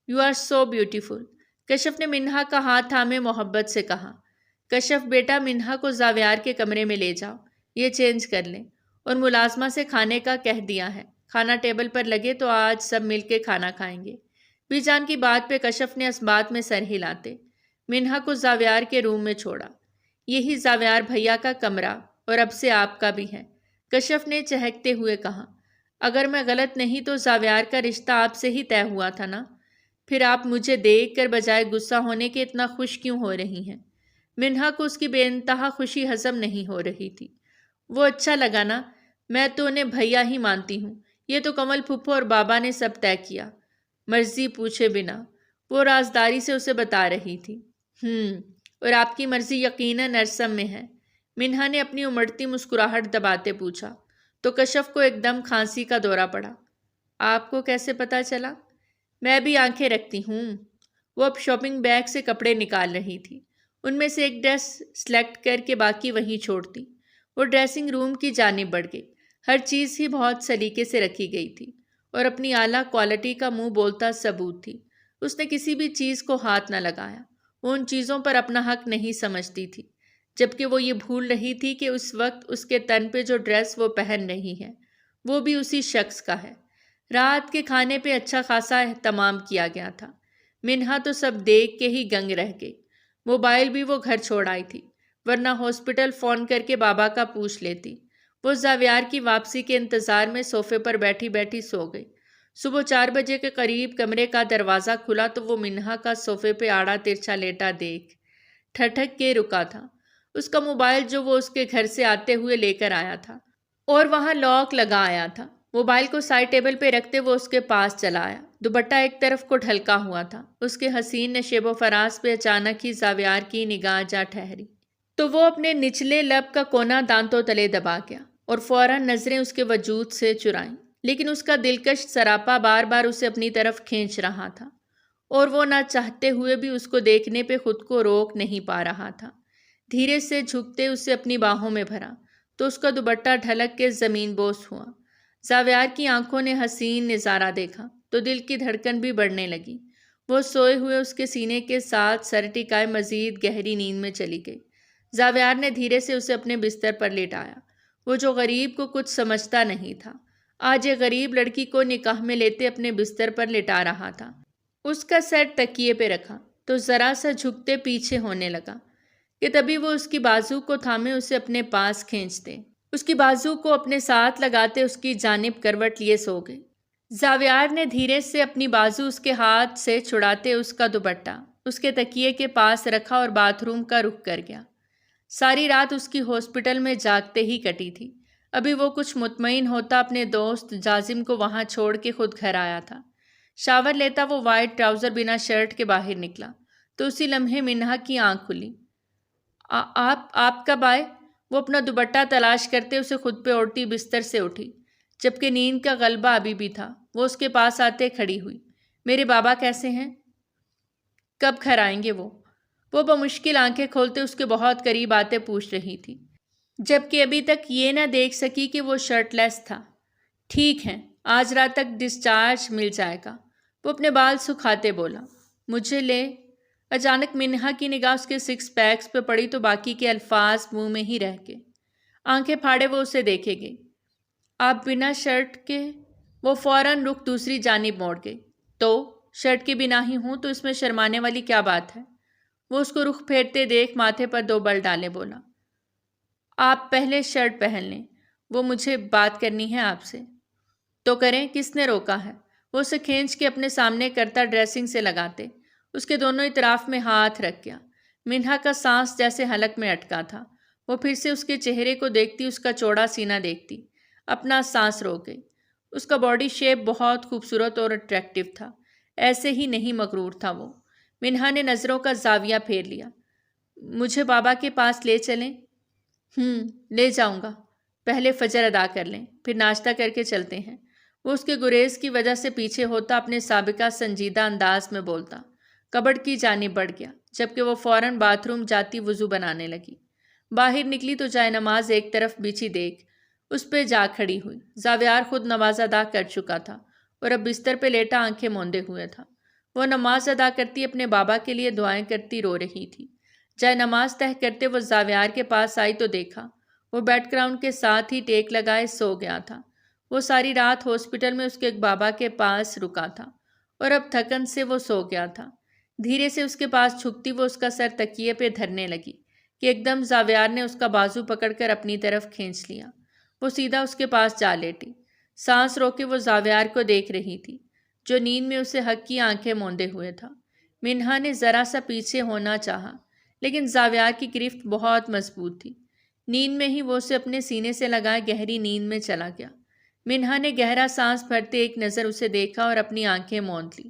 یو آر سو بیوٹیفل، کشف نے منہا کا ہاتھ تھامے محبت سے کہا۔ کشف بیٹا، منہا کو زاویار کے کمرے میں لے جاؤ، یہ چینج کر لیں، اور ملازمہ سے کھانے کا کہہ دیا ہے، کھانا ٹیبل پر لگے تو آج سب مل کے کھانا کھائیں گے۔ بی جان کی بات پہ کشف نے اس بات میں سر ہلاتے منہا کو زاویار کے روم میں چھوڑا۔ یہی زاویار بھیا کا کمرہ اور اب سے آپ کا بھی ہے، کشف نے چہکتے ہوئے کہا۔ اگر میں غلط نہیں تو زاویار کا رشتہ آپ سے ہی طے ہوا تھا نا؟ پھر آپ مجھے دیکھ کر بجائے غصہ ہونے کے اتنا خوش کیوں ہو رہی ہیں؟ منہا کو اس کی بے انتہا خوشی ہضم نہیں ہو رہی تھی۔ وہ اچھا لگا نا، میں تو انہیں بھیا ہی مانتی ہوں، یہ تو کمل پھپھو اور بابا نے سب طے کیا، مرضی پوچھے بنا، وہ رازداری سے اسے بتا رہی تھی۔ اور آپ کی مرضی یقیناً ارسم میں ہے، منہا نے اپنی امڑتی مسکراہٹ دباتے پوچھا۔ تو کشف کو ایک دم کھانسی کا دورہ پڑا۔ آپ کو کیسے پتا چلا؟ میں بھی آنکھیں رکھتی ہوں۔ وہ اب شاپنگ بیگ سے کپڑے نکال رہی تھی، ان میں سے ایک ڈریس سلیکٹ کر کے باقی وہیں چھوڑتی۔ وہ ڈریسنگ روم کی جانب بڑھ گئی۔ ہر چیز ہی بہت سلیقے سے رکھی گئی تھی اور اپنی اعلیٰ کوالٹی کا منہ بولتا ثبوت تھی۔ اس نے کسی بھی چیز کو ہاتھ نہ لگایا، وہ ان چیزوں پر اپنا حق نہیں سمجھتی تھی، جبکہ وہ یہ بھول رہی تھی کہ اس وقت اس کے تن پہ جو ڈریس وہ پہن رہی ہے وہ بھی اسی شخص کا ہے۔ رات کے کھانے پہ اچھا خاصا اہتمام کیا گیا تھا۔ منہا تو سب دیکھ کے ہی گنگ رہ گئی۔ موبائل بھی وہ گھر چھوڑ آئی تھی، ورنہ ہاسپٹل فون کر کے بابا کا پوچھ لیتی۔ وہ زاویار کی واپسی کے انتظار میں صوفے پر بیٹھی بیٹھی سو گئی۔ صبح 4 بجے کے قریب کمرے کا دروازہ کھلا تو وہ منہا کا صوفے پہ آڑا ترچھا لیٹا دیکھ ٹھٹک کے رکا تھا۔ اس کا موبائل جو وہ اس کے گھر سے آتے ہوئے لے کر آیا تھا اور وہاں لاک لگا آیا تھا، موبائل کو سائڈ ٹیبل پہ رکھتے وہ اس کے پاس چلا آیا۔ دوپٹہ ایک طرف کو ڈھلکا ہوا تھا۔ اس کے حسین نشیب و فراز پہ اچانک ہی زاویار کی نگاہ جا ٹھہری تو وہ اپنے نچلے لب کا کونا دانتوں تلے دبا گیا اور فوراً نظریں اس کے وجود سے چرائیں، لیکن اس کا دلکش سراپا بار بار اسے اپنی طرف کھینچ رہا تھا اور وہ نہ چاہتے ہوئے بھی اس کو دیکھنے پہ خود کو روک نہیں پا رہا تھا۔ دھیرے سے جھکتے اسے اپنی باہوں میں بھرا تو اس کا دوپٹہ ڈھلک کے زمین بوس ہوا۔ زاویار کی آنکھوں نے حسین نظارہ دیکھا۔ تو دل کی دھڑکن بھی بڑھنے لگی۔ وہ سوئے ہوئے اس کے سینے کے ساتھ سر ٹکائے مزید گہری نیند میں چلی گئی۔ زاویار نے دھیرے سے اسے اپنے بستر پر لیٹایا۔ وہ جو غریب کو کچھ سمجھتا نہیں تھا، آج ایک غریب لڑکی کو نکاح میں لیتے اپنے بستر پر لٹا رہا تھا۔ اس کا سر تکیے پہ رکھا تو ذرا سا جھکتے پیچھے ہونے لگا کہ تبھی وہ اس کی بازو کو تھامے اسے اپنے پاس کھینچتے، اس کی بازو کو اپنے ساتھ لگاتے اس کی جانب کروٹ لیے سو گئے۔ زاویار نے دھیرے سے اپنی بازو اس کے ہاتھ سے چھڑاتے اس کا دوپٹہ اس کے تکیے کے پاس رکھا اور باتھ روم کا رخ کر گیا۔ ساری رات اس کی ہاسپٹل میں جاگتے ہی کٹی تھی۔ ابھی وہ کچھ مطمئن ہوتا اپنے دوست جازم کو وہاں چھوڑ کے خود گھر آیا تھا۔ شاور لیتا وہ وائٹ ٹراؤزر بنا شرٹ کے باہر نکلا تو اسی لمحے منہا کی آنکھ کھلی۔ آپ کب آئے؟ وہ اپنا دوپٹہ تلاش کرتے اسے خود پہ اوڑھتی بستر سے اٹھی، جبکہ نیند کا غلبہ ابھی بھی تھا۔ وہ اس کے پاس آتے کھڑی ہوئی۔ میرے بابا کیسے ہیں؟ کب گھر آئیں گے وہ بمشکل آنکھیں کھولتے اس کے بہت قریب آتے پوچھ رہی تھی، جبکہ ابھی تک یہ نہ دیکھ سکی کہ وہ شرٹ لیس تھا۔ ٹھیک ہے، آج رات تک ڈسچارج مل جائے گا، وہ اپنے بال سکھاتے بولا۔ مجھے لے؟ اچانک منہا کی نگاہ اس کے سکس پیکس پہ پڑی تو باقی کے الفاظ منہ میں ہی رہ گئے۔ آنکھیں پھاڑے وہ اسے دیکھے گئی۔ آپ بنا شرٹ کے؟ وہ فوراً رخ دوسری جانب موڑ گئی۔ تو شرٹ کے بنا ہی ہوں تو اس میں شرمانے والی کیا بات ہے؟ وہ اس کو رخ پھیرتے دیکھ ماتھے پر 2 بل ڈالے بولا۔ آپ پہلے شرٹ پہن لیں، وہ مجھے بات کرنی ہے آپ سے۔ تو کریں، کس نے روکا ہے؟ وہ اسے کھینچ کے اپنے سامنے کرتا ڈریسنگ سے لگاتے اس کے دونوں اطراف میں ہاتھ رکھ گیا۔ منہا کا سانس جیسے حلق میں اٹکا تھا۔ وہ پھر سے اس کے چہرے کو دیکھتی، اس کا چوڑا سینہ دیکھتی، اپنا سانس روک گئی۔ اس کا باڈی شیپ بہت خوبصورت اور اٹریکٹیو تھا، ایسے ہی نہیں مغرور تھا وہ۔ منہا نے نظروں کا زاویہ پھیر لیا۔ مجھے بابا کے پاس لے چلیں؟ لے جاؤں گا، پہلے فجر ادا کر لیں، پھر ناشتہ کر کے چلتے ہیں۔ وہ اس کے گریز کی وجہ سے پیچھے ہوتا اپنے سابقہ سنجیدہ انداز میں بولتا کبڈ کی جانب بڑھ گیا، جبکہ وہ فوراً باتھ روم جاتی وضو بنانے لگی۔ باہر نکلی تو جائے نماز ایک طرف بچھی دیکھ اس پہ جا کھڑی ہوئی۔ زاویار خود نماز ادا کر چکا تھا اور اب بستر پہ لیٹا آنکھیں موندے ہوئے تھا۔ وہ نماز ادا کرتی اپنے بابا کے لیے دعائیں کرتی رو رہی تھی۔ جائے نماز تہہ کرتے وہ زاویار کے پاس آئی تو دیکھا وہ بیڈ گراؤنڈ کے ساتھ ہی ٹیک لگائے سو گیا تھا۔ وہ ساری رات ہاسپٹل میں اس کے ایک بابا کے پاس رکا تھا اور اب تھکن سے وہ سو گیا تھا۔ دھیرے سے اس کے پاس جھکتی وہ اس کا سر تکیے پہ دھرنے لگی کہ ایک دم زاویار نے اس کا بازو پکڑ کر اپنی طرف کھینچ لیا۔ وہ سیدھا اس کے پاس جا لیٹی، سانس روکے وہ زاویار کو دیکھ رہی تھی جو نیند میں اسے حق کی آنکھیں موندے ہوئے تھا۔ منہا نے ذرا سا پیچھے ہونا چاہا لیکن زاویار کی گرفت بہت مضبوط تھی۔ نیند میں ہی وہ اسے اپنے سینے سے لگائے گہری نیند میں چلا گیا۔ منہا نے گہرا سانس بھرتے ایک نظر اسے دیکھا اور اپنی آنکھیں موند لی۔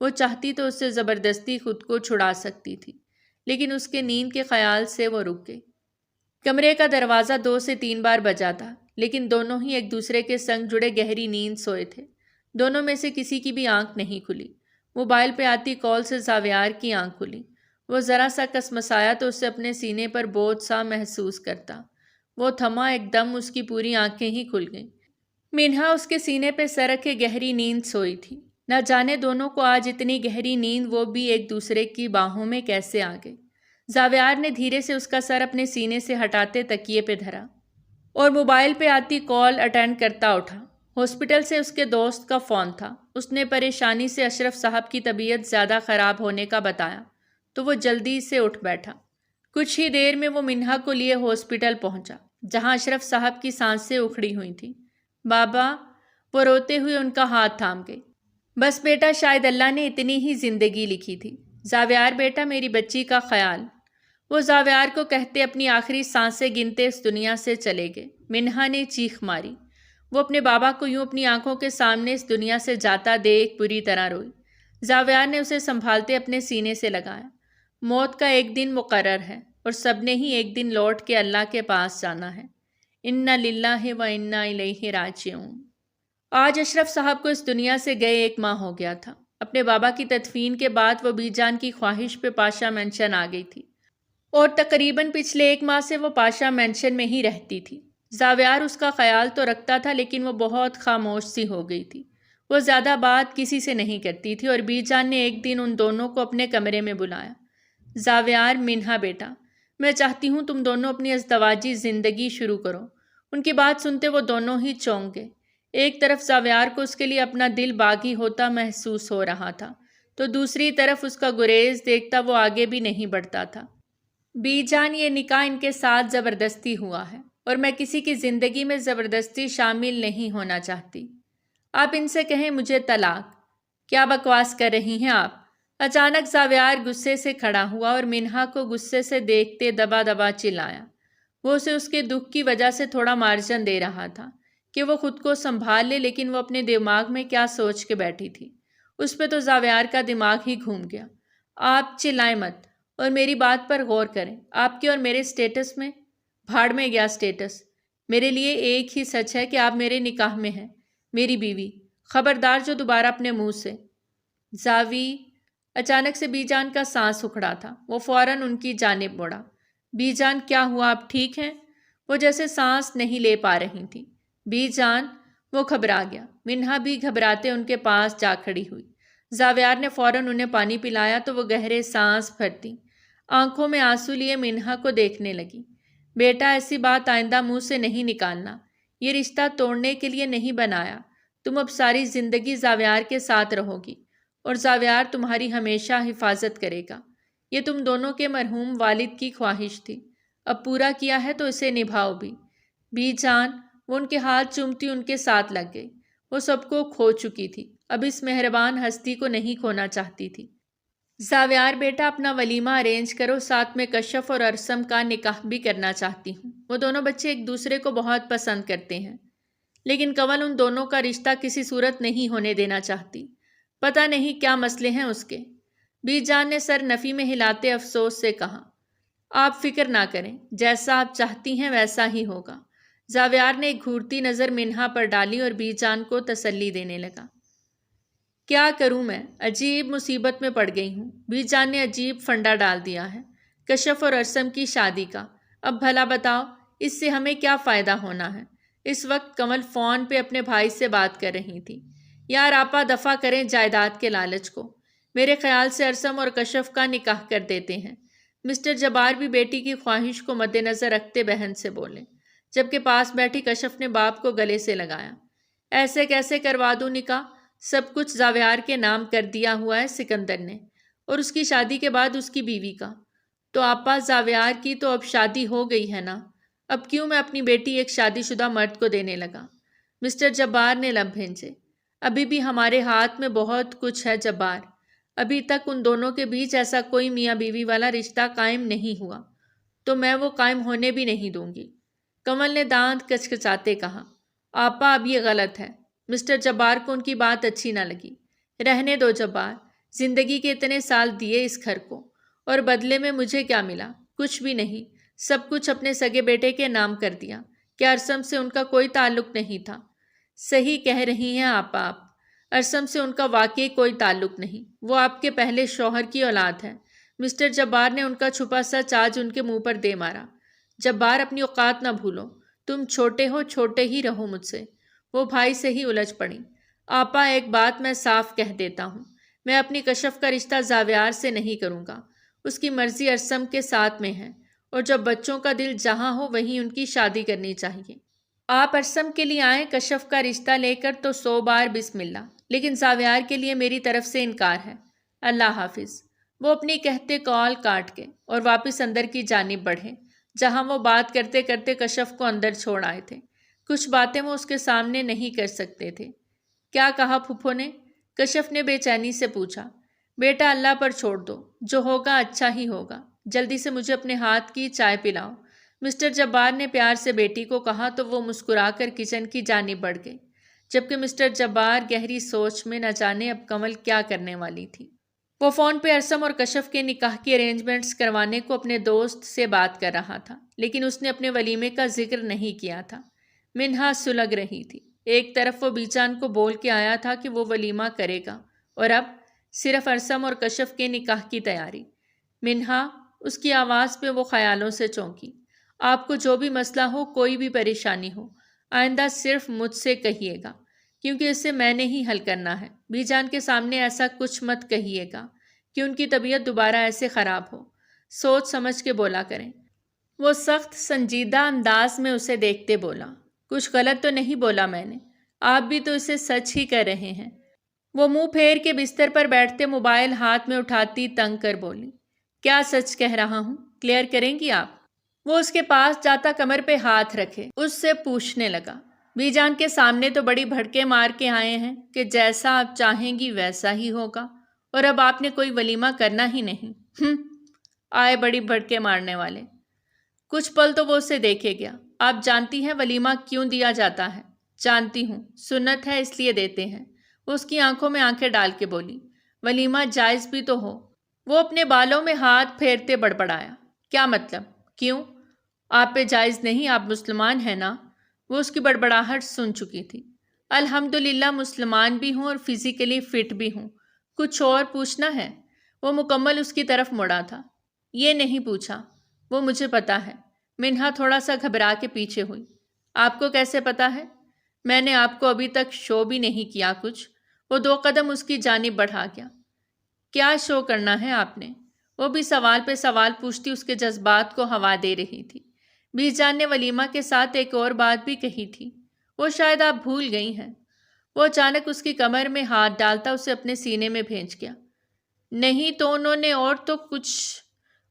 وہ چاہتی تو اس سے زبردستی خود کو چھڑا سکتی تھی، لیکن اس کے نیند کے خیال سے وہ رک گئی۔ کمرے کا دروازہ 2 سے 3 بار بجا تھا، لیکن دونوں ہی ایک دوسرے کے سنگ جڑے گہری نیند سوئے تھے۔ دونوں میں سے کسی کی بھی آنکھ نہیں کھلی۔ موبائل پہ آتی کال سے زاویار کی آنکھ کھلی۔ وہ ذرا سا کسمسایا تو اسے اپنے سینے پر بوجھ سا محسوس کرتا۔ وہ تھما، ایک دم اس کی پوری آنکھیں ہی کھل گئیں۔ منہا اس کے سینے پہ سر رکھے گہری نیند سوئی تھی۔ نہ جانے دونوں کو آج اتنی گہری نیند وہ بھی ایک دوسرے کی باہوں میں کیسے آ گئی۔ زاویار نے دھیرے سے اس کا سر اپنے سینے سے ہٹاتے تکیے پہ دھرا اور موبائل پہ آتی کال اٹینڈ کرتا اٹھا۔ ہاسپٹل سے اس کے دوست کا فون تھا۔ اس نے پریشانی سے اشرف صاحب کی طبیعت زیادہ خراب ہونے کا بتایا تو وہ جلدی سے اٹھ بیٹھا۔ کچھ ہی دیر میں وہ منہا کو لیے ہاسپٹل پہنچا جہاں اشرف صاحب کی سانسیں اکھڑی ہوئی تھیں۔ بابا، وہ روتے ہوئے ان کا ہاتھ تھام گئی۔ بس بیٹا، شاید اللہ نے اتنی ہی زندگی لکھی تھی۔ زاویار بیٹا، میری بچی کا خیال۔ وہ زاویار کو کہتے اپنی آخری سانسیں گنتے اس دنیا سے چلے گئے۔ منہا نے چیخ ماری۔ وہ اپنے بابا کو یوں اپنی آنکھوں کے سامنے اس دنیا سے جاتا دیکھ بری طرح روئی۔ زاویار نے اسے سنبھالتے اپنے سینے سے لگایا۔ موت کا ایک دن مقرر ہے اور سب نے ہی ایک دن لوٹ کے اللہ کے پاس جانا ہے۔ انا للہ و انا الیہ راجعون۔ آج اشرف صاحب کو اس دنیا سے گئے 1 ماہ ہو گیا تھا۔ اپنے بابا کی تدفین کے بعد وہ بی جان کی خواہش پہ پاشا مینشن آ گئی تھی اور تقریباً پچھلے 1 ماہ سے وہ پاشا مینشن میں ہی رہتی تھی۔ زاویار اس کا خیال تو رکھتا تھا لیکن وہ بہت خاموش سی ہو گئی تھی۔ وہ زیادہ بات کسی سے نہیں کرتی تھی اور بی جان نے ایک دن ان دونوں کو اپنے کمرے میں بلایا۔ زاویار، منہا بیٹا، میں چاہتی ہوں تم دونوں اپنی ازدواجی زندگی شروع کرو۔ ان کی بات سنتے وہ دونوں ہی چونک گئے۔ ایک طرف زاویار کو اس کے لیے اپنا دل باغی ہوتا محسوس ہو رہا تھا تو دوسری طرف اس کا گریز دیکھتا وہ آگے بھی نہیں بڑھتا تھا۔ بی جان، یہ نکاح ان کے ساتھ زبردستی ہوا ہے اور میں کسی کی زندگی میں زبردستی شامل نہیں ہونا چاہتی۔ آپ ان سے کہیں مجھے طلاق۔ کیا بکواس کر رہی ہیں آپ؟ اچانک زاویار غصے سے کھڑا ہوا اور منہا کو غصے سے دیکھتے دبا دبا چلایا۔ وہ اسے اس کے دکھ کی وجہ سے تھوڑا مارجن دے رہا تھا کہ وہ خود کو سنبھال لے، لیکن وہ اپنے دماغ میں کیا سوچ کے بیٹھی تھی اس پہ تو زاویار کا دماغ ہی گھوم گیا۔ آپ چلائیں مت اور میری بات پر غور کریں۔ آپ کے اور میرے سٹیٹس میں بھاڑ میں گیا سٹیٹس۔ میرے لیے ایک ہی سچ ہے کہ آپ میرے نکاح میں ہیں، میری بیوی۔ خبردار جو دوبارہ اپنے منہ سے۔ زاوی، اچانک سے بی جان کا سانس اکھڑا تھا۔ وہ فوراً ان کی جانب مڑا۔ بی جان، کیا ہوا؟ آپ ٹھیک ہیں؟ وہ جیسے سانس نہیں لے پا رہی تھی۔ بی جان، وہ گھبرا گیا۔ منہا بھی گھبراتے ان کے پاس جا کھڑی ہوئی۔ زاویار نے فوراً انہیں پانی پلایا تو وہ گہرے سانس بھرتی آنکھوں میں آنسو لیے منہا کو دیکھنے لگی۔ بیٹا، ایسی بات آئندہ منہ سے نہیں نکالنا۔ یہ رشتہ توڑنے کے لیے نہیں بنایا۔ تم اب ساری زندگی زاویار کے ساتھ رہو گی اور زاویار تمہاری ہمیشہ حفاظت کرے گا۔ یہ تم دونوں کے مرحوم والد کی خواہش تھی، اب پورا کیا ہے تو اسے نبھاؤ بھی۔ بی جان، وہ ان کے ہاتھ چومتی ان کے ساتھ لگ گئی۔ وہ سب کو کھو چکی تھی، اب اس مہربان ہستی کو نہیں کھونا چاہتی تھی۔ زاویار بیٹا، اپنا ولیمہ ارینج کرو، ساتھ میں کشف اور ارسم کا نکاح بھی کرنا چاہتی ہوں۔ وہ دونوں بچے ایک دوسرے کو بہت پسند کرتے ہیں، لیکن کنول ان دونوں کا رشتہ کسی صورت نہیں ہونے دینا چاہتی۔ پتہ نہیں کیا مسئلے ہیں اس کے۔ بی جان نے سر نفی میں ہلاتے افسوس سے کہا۔ آپ فکر نہ کریں، جیسا آپ چاہتی ہیں ویسا ہی ہوگا۔ زاویار نے ایک گھورتی نظر منہا پر ڈالی اور بی جان کو تسلی دینے لگا۔ کیا کروں میں؟ عجیب مصیبت میں پڑ گئی ہوں۔ بی جان نے عجیب فنڈا ڈال دیا ہے کشف اور ارسم کی شادی کا۔ اب بھلا بتاؤ، اس سے ہمیں کیا فائدہ ہونا ہے؟ اس وقت کنول فون پہ اپنے بھائی سے بات کر رہی تھی۔ یار آپا، دفع کریں جائیداد کے لالچ کو۔ میرے خیال سے ارسم اور کشف کا نکاح کر دیتے ہیں۔ مسٹر جبار بھی بیٹی کی خواہش کو مد نظر رکھتے بہن سے بولے، جبکہ پاس بیٹھی کشف نے باپ کو گلے سے لگایا۔ ایسے کیسے کروا دوں نکاح؟ سب کچھ زاویار کے نام کر دیا ہوا ہے سکندر نے، اور اس کی شادی کے بعد اس کی بیوی کا۔ تو آپا، زاویار کی تو اب شادی ہو گئی ہے نا، اب کیوں میں اپنی بیٹی ایک شادی شدہ مرد کو دینے لگا؟ مسٹر جبار نے لب بھینچے۔ ابھی بھی ہمارے ہاتھ میں بہت کچھ ہے جبار۔ ابھی تک ان دونوں کے بیچ ایسا کوئی میاں بیوی والا رشتہ قائم نہیں ہوا، تو میں وہ قائم ہونے بھی نہیں دوں گی۔ کنول نے دانت کچکچاتے کہا۔ آپا، اب یہ غلط ہے۔ مسٹر جبار کو ان کی بات اچھی نہ لگی۔ رہنے دو جبار، زندگی کے اتنے سال دیے اس گھر کو، اور بدلے میں مجھے کیا ملا؟ کچھ بھی نہیں۔ سب کچھ اپنے سگے بیٹے کے نام کر دیا۔ کیا ارسم سے ان کا کوئی تعلق نہیں تھا؟ صحیح کہہ رہی ہیں آپا آپ، ارسم سے ان کا واقعی کوئی تعلق نہیں۔ وہ آپ کے پہلے شوہر کی اولاد ہے۔ مسٹر جبار نے ان کا چھپا سچ آج ان کے منہ پر دے مارا۔ جبار، اپنی اوقات نہ بھولو۔ تم چھوٹے ہو، چھوٹے ہی رہو مجھ سے۔ وہ بھائی سے ہی الجھ پڑی۔ آپا، ایک بات میں صاف کہہ دیتا ہوں، میں اپنی کشف کا رشتہ زاویار سے نہیں کروں گا۔ اس کی مرضی ارسم کے ساتھ میں ہے، اور جب بچوں کا دل جہاں ہو وہیں ان کی شادی کرنی چاہیے۔ آپ ارسم کے لیے آئیں کشف کا رشتہ لے کر تو 100 بار بسم اللہ، لیکن زاویار کے لیے میری طرف سے انکار ہے۔ اللہ حافظ۔ وہ اپنی کہتے کال کاٹ کے اور واپس اندر کی جانب بڑھے، جہاں وہ بات کرتے کرتے کشف کو اندر چھوڑ آئے تھے۔ کچھ باتیں وہ اس کے سامنے نہیں کر سکتے تھے۔ کیا کہا پھپھو نے؟ کشف نے بے چینی سے پوچھا۔ بیٹا، اللہ پر چھوڑ دو، جو ہوگا اچھا ہی ہوگا۔ جلدی سے مجھے اپنے ہاتھ کی چائے پلاؤ۔ مسٹر جبار نے پیار سے بیٹی کو کہا تو وہ مسکرا کر کچن کی جانب بڑھ گئی، جبکہ مسٹر جبار گہری سوچ میں نہ جانے اب کنول کیا کرنے والی تھی۔ وہ فون پہ ارسم اور کشف کے نکاح کی ارینجمنٹس کروانے کو اپنے دوست سے بات کر رہا تھا، لیکن اس نے اپنے ولیمے کا ذکر نہیں کیا تھا۔ منہا سلگ رہی تھی۔ ایک طرف وہ بیچان کو بول کے آیا تھا کہ وہ ولیمہ کرے گا، اور اب صرف ارسم اور کشف کے نکاح کی تیاری۔ منہا، اس کی آواز پہ وہ خیالوں سے چونکی۔ آپ کو جو بھی مسئلہ ہو، کوئی بھی پریشانی ہو، آئندہ صرف مجھ سے کہیے گا۔ کیونکہ اسے میں نے ہی حل کرنا ہے۔ بی جان کے سامنے ایسا کچھ مت کہیے گا کہ ان کی طبیعت دوبارہ ایسے خراب ہو۔ سوچ سمجھ کے بولا کریں۔ وہ سخت سنجیدہ انداز میں اسے دیکھتے بولا۔ کچھ غلط تو نہیں بولا میں نے؟ آپ بھی تو اسے سچ ہی کر رہے ہیں۔ وہ منہ پھیر کے بستر پر بیٹھتے موبائل ہاتھ میں اٹھاتی تنگ کر بولی۔ کیا سچ کہہ رہا ہوں؟ کلیئر کریں گی آپ؟ وہ اس کے پاس جاتا کمر پہ ہاتھ رکھے اس سے پوچھنے لگا۔ بی جان کے سامنے تو بڑی بھڑکے مار کے آئے ہیں کہ جیسا آپ چاہیں گی ویسا ہی ہوگا، اور اب آپ نے کوئی ولیمہ کرنا ہی نہیں۔ آئے بڑی بھڑکے مارنے والے۔ کچھ پل تو وہ اسے دیکھے گیا۔ آپ جانتی ہیں ولیمہ کیوں دیا جاتا ہے؟ جانتی ہوں، سنت ہے اس لیے دیتے ہیں۔ وہ اس کی آنکھوں میں آنکھیں ڈال کے بولی۔ ولیمہ جائز بھی تو ہو۔ وہ اپنے بالوں میں ہاتھ پھیرتے بڑبڑایا۔ کیا مطلب؟ کیوں؟ آپ پہ جائز نہیں، آپ مسلمان ہیں نا؟ وہ اس کی بڑبڑاہٹ سن چکی تھی۔ الحمدللہ مسلمان بھی ہوں اور فزیکلی فٹ بھی ہوں۔ کچھ اور پوچھنا ہے؟ وہ مکمل اس کی طرف مڑا تھا۔ یہ نہیں پوچھا، وہ مجھے پتا ہے۔ منہا تھوڑا سا گھبرا کے پیچھے ہوئی۔ آپ کو کیسے پتا ہے؟ میں نے آپ کو ابھی تک شو بھی نہیں کیا کچھ۔ وہ 2 قدم اس کی جانب بڑھا گیا۔ کیا شو کرنا ہے آپ نے؟ وہ بھی سوال پہ سوال پوچھتی اس کے جذبات کو ہوا دے رہی تھی۔ بی جان نے ولیمہ کے ساتھ ایک اور بات بھی کہی تھی، وہ شاید آپ بھول گئی ہیں۔ وہ اچانک اس کی کمر میں ہاتھ ڈالتا اسے اپنے سینے میں بھینچ گیا۔ نہیں تو انہوں نے اور تو کچھ؟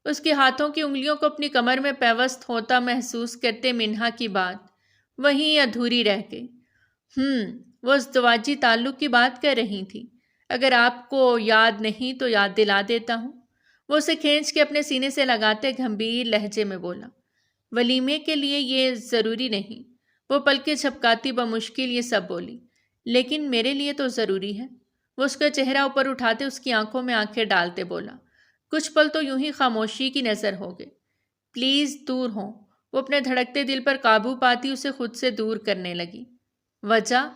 اس کے ہاتھوں کی انگلیوں کو اپنی کمر میں پیوست ہوتا محسوس کرتے منہا کی بات وہیں ادھوری رہ گئی۔ وہ ازدواجی تعلق کی بات کر رہی تھی۔ اگر آپ کو یاد نہیں تو یاد دلا دیتا ہوں۔ وہ اسے کھینچ کے اپنے سینے سے لگاتے گھمبیر لہجے میں بولا۔ ولیمے کے لیے یہ ضروری نہیں۔ وہ پلکیں جھپکاتی بمشکل یہ سب بولی۔ لیکن میرے لیے تو ضروری ہے۔ وہ اس کا چہرہ اوپر اٹھاتے اس کی آنکھوں میں آنکھیں ڈالتے بولا۔ کچھ پل تو یوں ہی خاموشی کی نظر ہو گئے۔ پلیز دور ہوں۔ وہ اپنے دھڑکتے دل پر قابو پاتی اسے خود سے دور کرنے لگی۔ وجہ؟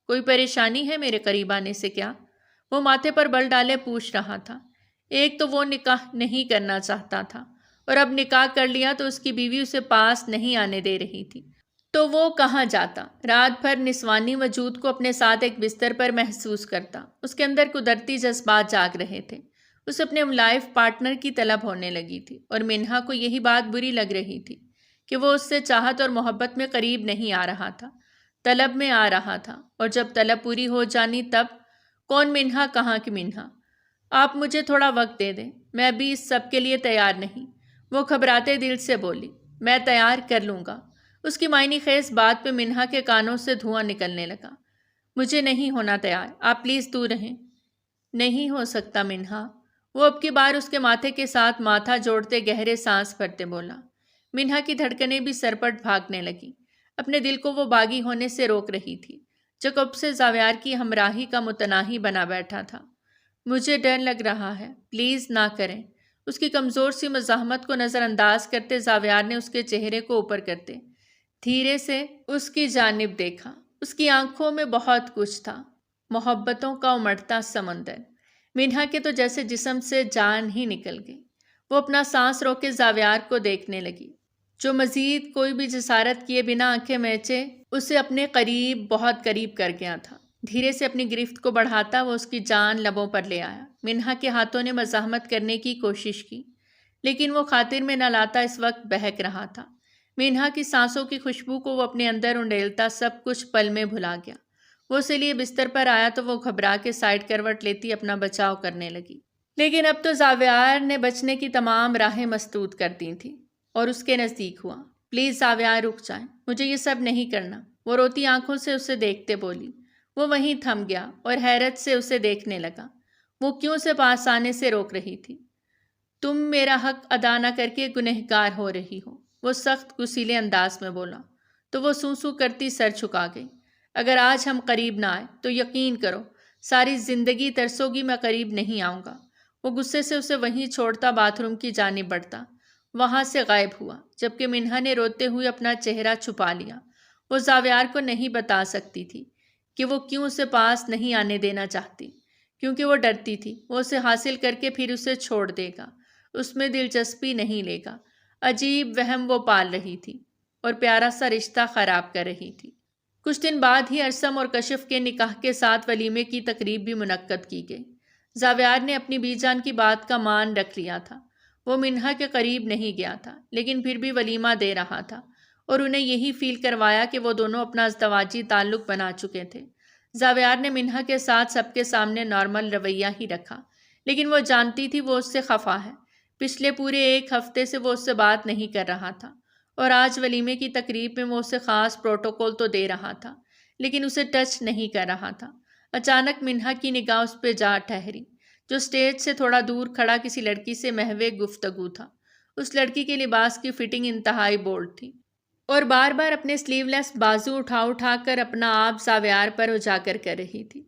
کوئی پریشانی ہے میرے قریب آنے سے کیا؟ وہ ماتھے پر بل ڈالے پوچھ رہا تھا۔ ایک تو وہ نکاح نہیں کرنا چاہتا تھا، اور اب نکاح کر لیا تو اس کی بیوی اسے پاس نہیں آنے دے رہی تھی، تو وہ کہاں جاتا؟ رات بھر نسوانی وجود کو اپنے ساتھ ایک بستر پر محسوس کرتا۔ اس کے اندر قدرتی جذبات جاگ رہے تھے۔ اسے اپنے لائف پارٹنر کی طلب ہونے لگی تھی، اور منہا کو یہی بات بری لگ رہی تھی کہ وہ اس سے چاہت اور محبت میں قریب نہیں آ رہا تھا، طلب میں آ رہا تھا، اور جب طلب پوری ہو جانی تب؟ کون منہا، کہاں کی منہا؟ آپ مجھے تھوڑا وقت دے دیں، میں ابھی اس سب کے لیے تیار نہیں۔ وہ گھبراتے دل سے بولی۔ میں تیار کر لوں گا۔ اس کی معنی خیز بات پہ منہا کے کانوں سے دھواں نکلنے لگا۔ مجھے نہیں ہونا تیار، آپ پلیز دور رہیں۔ نہیں ہو سکتا منہا۔ وہ اب کی بار اس کے ماتھے کے ساتھ ماتھا جوڑتے گہرے سانس بھرتے بولا۔ منہا کی دھڑکنیں بھی سرپٹ بھاگنے لگی۔ اپنے دل کو وہ باغی ہونے سے روک رہی تھی جو کب سے زاویار کی ہمراہی کا متناہی بنا بیٹھا تھا۔ مجھے ڈر لگ رہا ہے، پلیز نہ کریں۔ اس کی کمزور سی مزاحمت کو نظر انداز کرتے زاویار نے اس کے چہرے کو اوپر کرتے دھیرے سے اس کی جانب دیکھا۔ اس کی آنکھوں میں بہت کچھ تھا، محبتوں کا امڑتا سمندر۔ منہا کے تو جیسے جسم سے جان ہی نکل گئی۔ وہ اپنا سانس روکے زاویار کو دیکھنے لگی، جو مزید کوئی بھی جسارت کیے بنا آنکھیں میچے اسے اپنے قریب، بہت قریب کر گیا تھا۔ دھیرے سے اپنی گرفت کو بڑھاتا وہ اس کی جان لبوں پر لے آیا۔ منہا کے ہاتھوں نے مزاحمت کرنے کی کوشش کی، لیکن وہ خاطر میں نہ لاتا اس وقت بہک رہا تھا۔ منہا کی سانسوں کی خوشبو کو وہ اپنے اندر انڈیلتا سب کچھ پل میں بھلا گیا۔ وہ اسے لیے بستر پر آیا تو وہ گھبرا کے سائڈ کروٹ لیتی اپنا بچاؤ کرنے لگی، لیکن اب تو زاویار نے بچنے کی تمام راہیں مسدود کر دی تھیں اور اس کے نزدیک ہوا۔ پلیز زاویار رک جائیں، مجھے یہ سب نہیں کرنا۔ وہ روتی آنکھوں سے اسے دیکھتے بولی۔ وہ وہیں تھم گیا اور حیرت سے اسے دیکھنے لگا۔ وہ کیوں اسے پاس آنے سے روک رہی تھی؟ تم میرا حق ادا نہ کر کے گنہگار ہو رہی ہو، وہ سخت غصیلے انداز میں بولا، تو وہ سوں سوں کرتی سر چھکا گئی۔ اگر آج ہم قریب نہ آئے تو یقین کرو ساری زندگی ترسو گی میں قریب نہیں آؤں گا۔ وہ غصے سے اسے وہیں چھوڑتا باتھ روم کی جانب بڑھتا، وہاں سے غائب ہوا، جبکہ منہا نے روتے ہوئے اپنا چہرہ چھپا لیا۔ وہ زاویار کو نہیں بتا سکتی تھی کہ وہ کیوں اسے پاس نہیں آنے دینا چاہتی، کیونکہ وہ ڈرتی تھی وہ اسے حاصل کر کے پھر اسے چھوڑ دے گا، اس میں دلچسپی نہیں لے گا۔ عجیب وہم وہ پال رہی تھی اور پیارا سا رشتہ خراب کر رہی تھی۔ کچھ دن بعد ہی ارسم اور کشف کے نکاح کے ساتھ ولیمے کی تقریب بھی منعقد کی گئی۔ زاویار نے اپنی بیوی جان کی بات کا مان رکھ لیا تھا۔ وہ منہا کے قریب نہیں گیا تھا، لیکن پھر بھی ولیمہ دے رہا تھا اور انہیں یہی فیل کروایا کہ وہ دونوں اپنا ازدواجی تعلق بنا چکے تھے۔ زاویار نے منہا کے ساتھ سب کے سامنے نارمل رویہ ہی رکھا، لیکن وہ جانتی تھی وہ اس سے خفا ہے۔ پچھلے پورے 1 ہفتے سے وہ اس سے بات نہیں کر رہا تھا، اور آج ولیمے کی تقریب میں وہ اسے خاص پروٹوکول تو دے رہا تھا، لیکن اسے ٹچ نہیں کر رہا تھا۔ اچانک منہا کی نگاہ اس پہ جا ٹھہری، جو اسٹیج سے تھوڑا دور کھڑا کسی لڑکی سے محو گفتگو تھا۔ اس لڑکی کے لباس کی فٹنگ انتہائی بولڈ تھی، اور بار بار اپنے سلیو لیس بازو اٹھا کر اپنا آپ زاویار پر اجاگر کر رہی تھی۔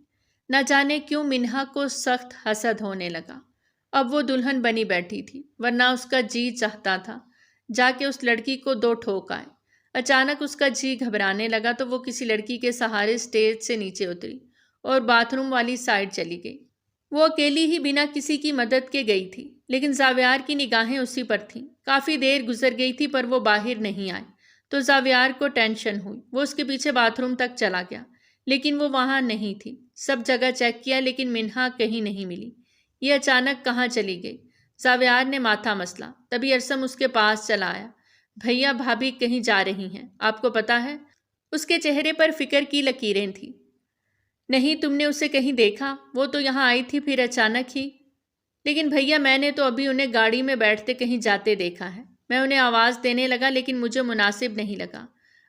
نہ جانے کیوں منہا کو سخت حسد ہونے لگا۔ اب وہ دلہن بنی بیٹھی تھی، ورنہ اس کا جی چاہتا تھا جا کے اس لڑکی کو 2 ٹھوک آئے۔ اچانک اس کا جی گھبرانے لگا تو وہ کسی لڑکی کے سہارے اسٹیج سے نیچے اتری اور باتھ روم والی سائڈ چلی گئی۔ وہ اکیلی ہی بنا کسی کی مدد کے گئی تھی، لیکن زاویار کی نگاہیں اسی پر تھیں۔ کافی دیر گزر گئی تھی پر وہ باہر نہیں آئے تو زاویار کو ٹینشن ہوئی۔ وہ اس کے پیچھے باتھ روم تک چلا گیا، لیکن وہ وہاں نہیں تھی۔ سب جگہ چیک کیا لیکن منہا کہیں نہیں ملی۔ یہ اچانک کہاں چلی گئی؟ زاویار نے ماتھا مسلا۔ تبھی ارسم اس کے پاس چلا آیا۔ بھیا بھابھی کہیں جا رہی ہیں، آپ کو پتا ہے؟ اس کے چہرے پر فکر کی لکیریں تھیں۔ نہیں، تم نے اسے کہیں دیکھا؟ وہ تو یہاں آئی تھی پھر اچانک ہی۔ لیکن بھیا میں نے تو ابھی انہیں گاڑی میں بیٹھتے کہیں جاتے دیکھا ہے۔ میں انہیں آواز دینے لگا لیکن مجھے مناسب نہیں لگا۔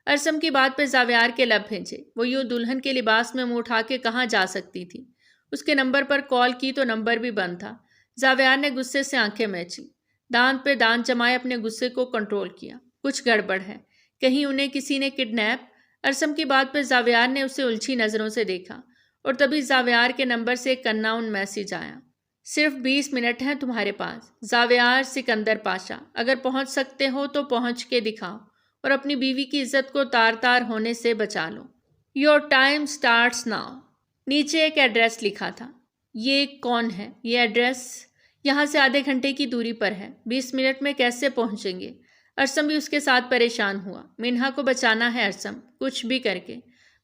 ارسم کی بات پہ زاویار کے لب بھیجے۔ وہ یوں دلہن کے لباس میں منہ اٹھا کے کہاں جا سکتی تھی؟ اس کے نمبر پر کال کی تو نمبر بھی بند تھا۔ زاویار نے غصے سے آنکھیں میچی، دانت پہ دانت جمائے اپنے غصے کو کنٹرول کیا۔ کچھ گڑبڑ ہے، کہیں انہیں کسی نے کڈنیپ؟ ارسم کی بات پہ زاویار نے اسے الجھی نظروں سے دیکھا، اور تبھی زاویار کے نمبر سے ایک اننون میسج آیا۔ صرف 20 منٹ ہیں تمہارے پاس، زاویار سکندر پاشا۔ اگر پہنچ سکتے ہو تو پہنچ کے دکھاؤ اور اپنی بیوی کی عزت کو تار تار ہونے سے بچا لو۔ Your time starts now. نیچے ایک ایڈریس لکھا تھا۔ یہ کون ہے؟ یہ ایڈریس یہاں سے آدھے گھنٹے کی دوری پر ہے، 20 منٹ میں کیسے پہنچیں گے؟ ارسم بھی اس کے ساتھ پریشان ہوا۔ منہا کو بچانا ہے ارسم، کچھ بھی کر کے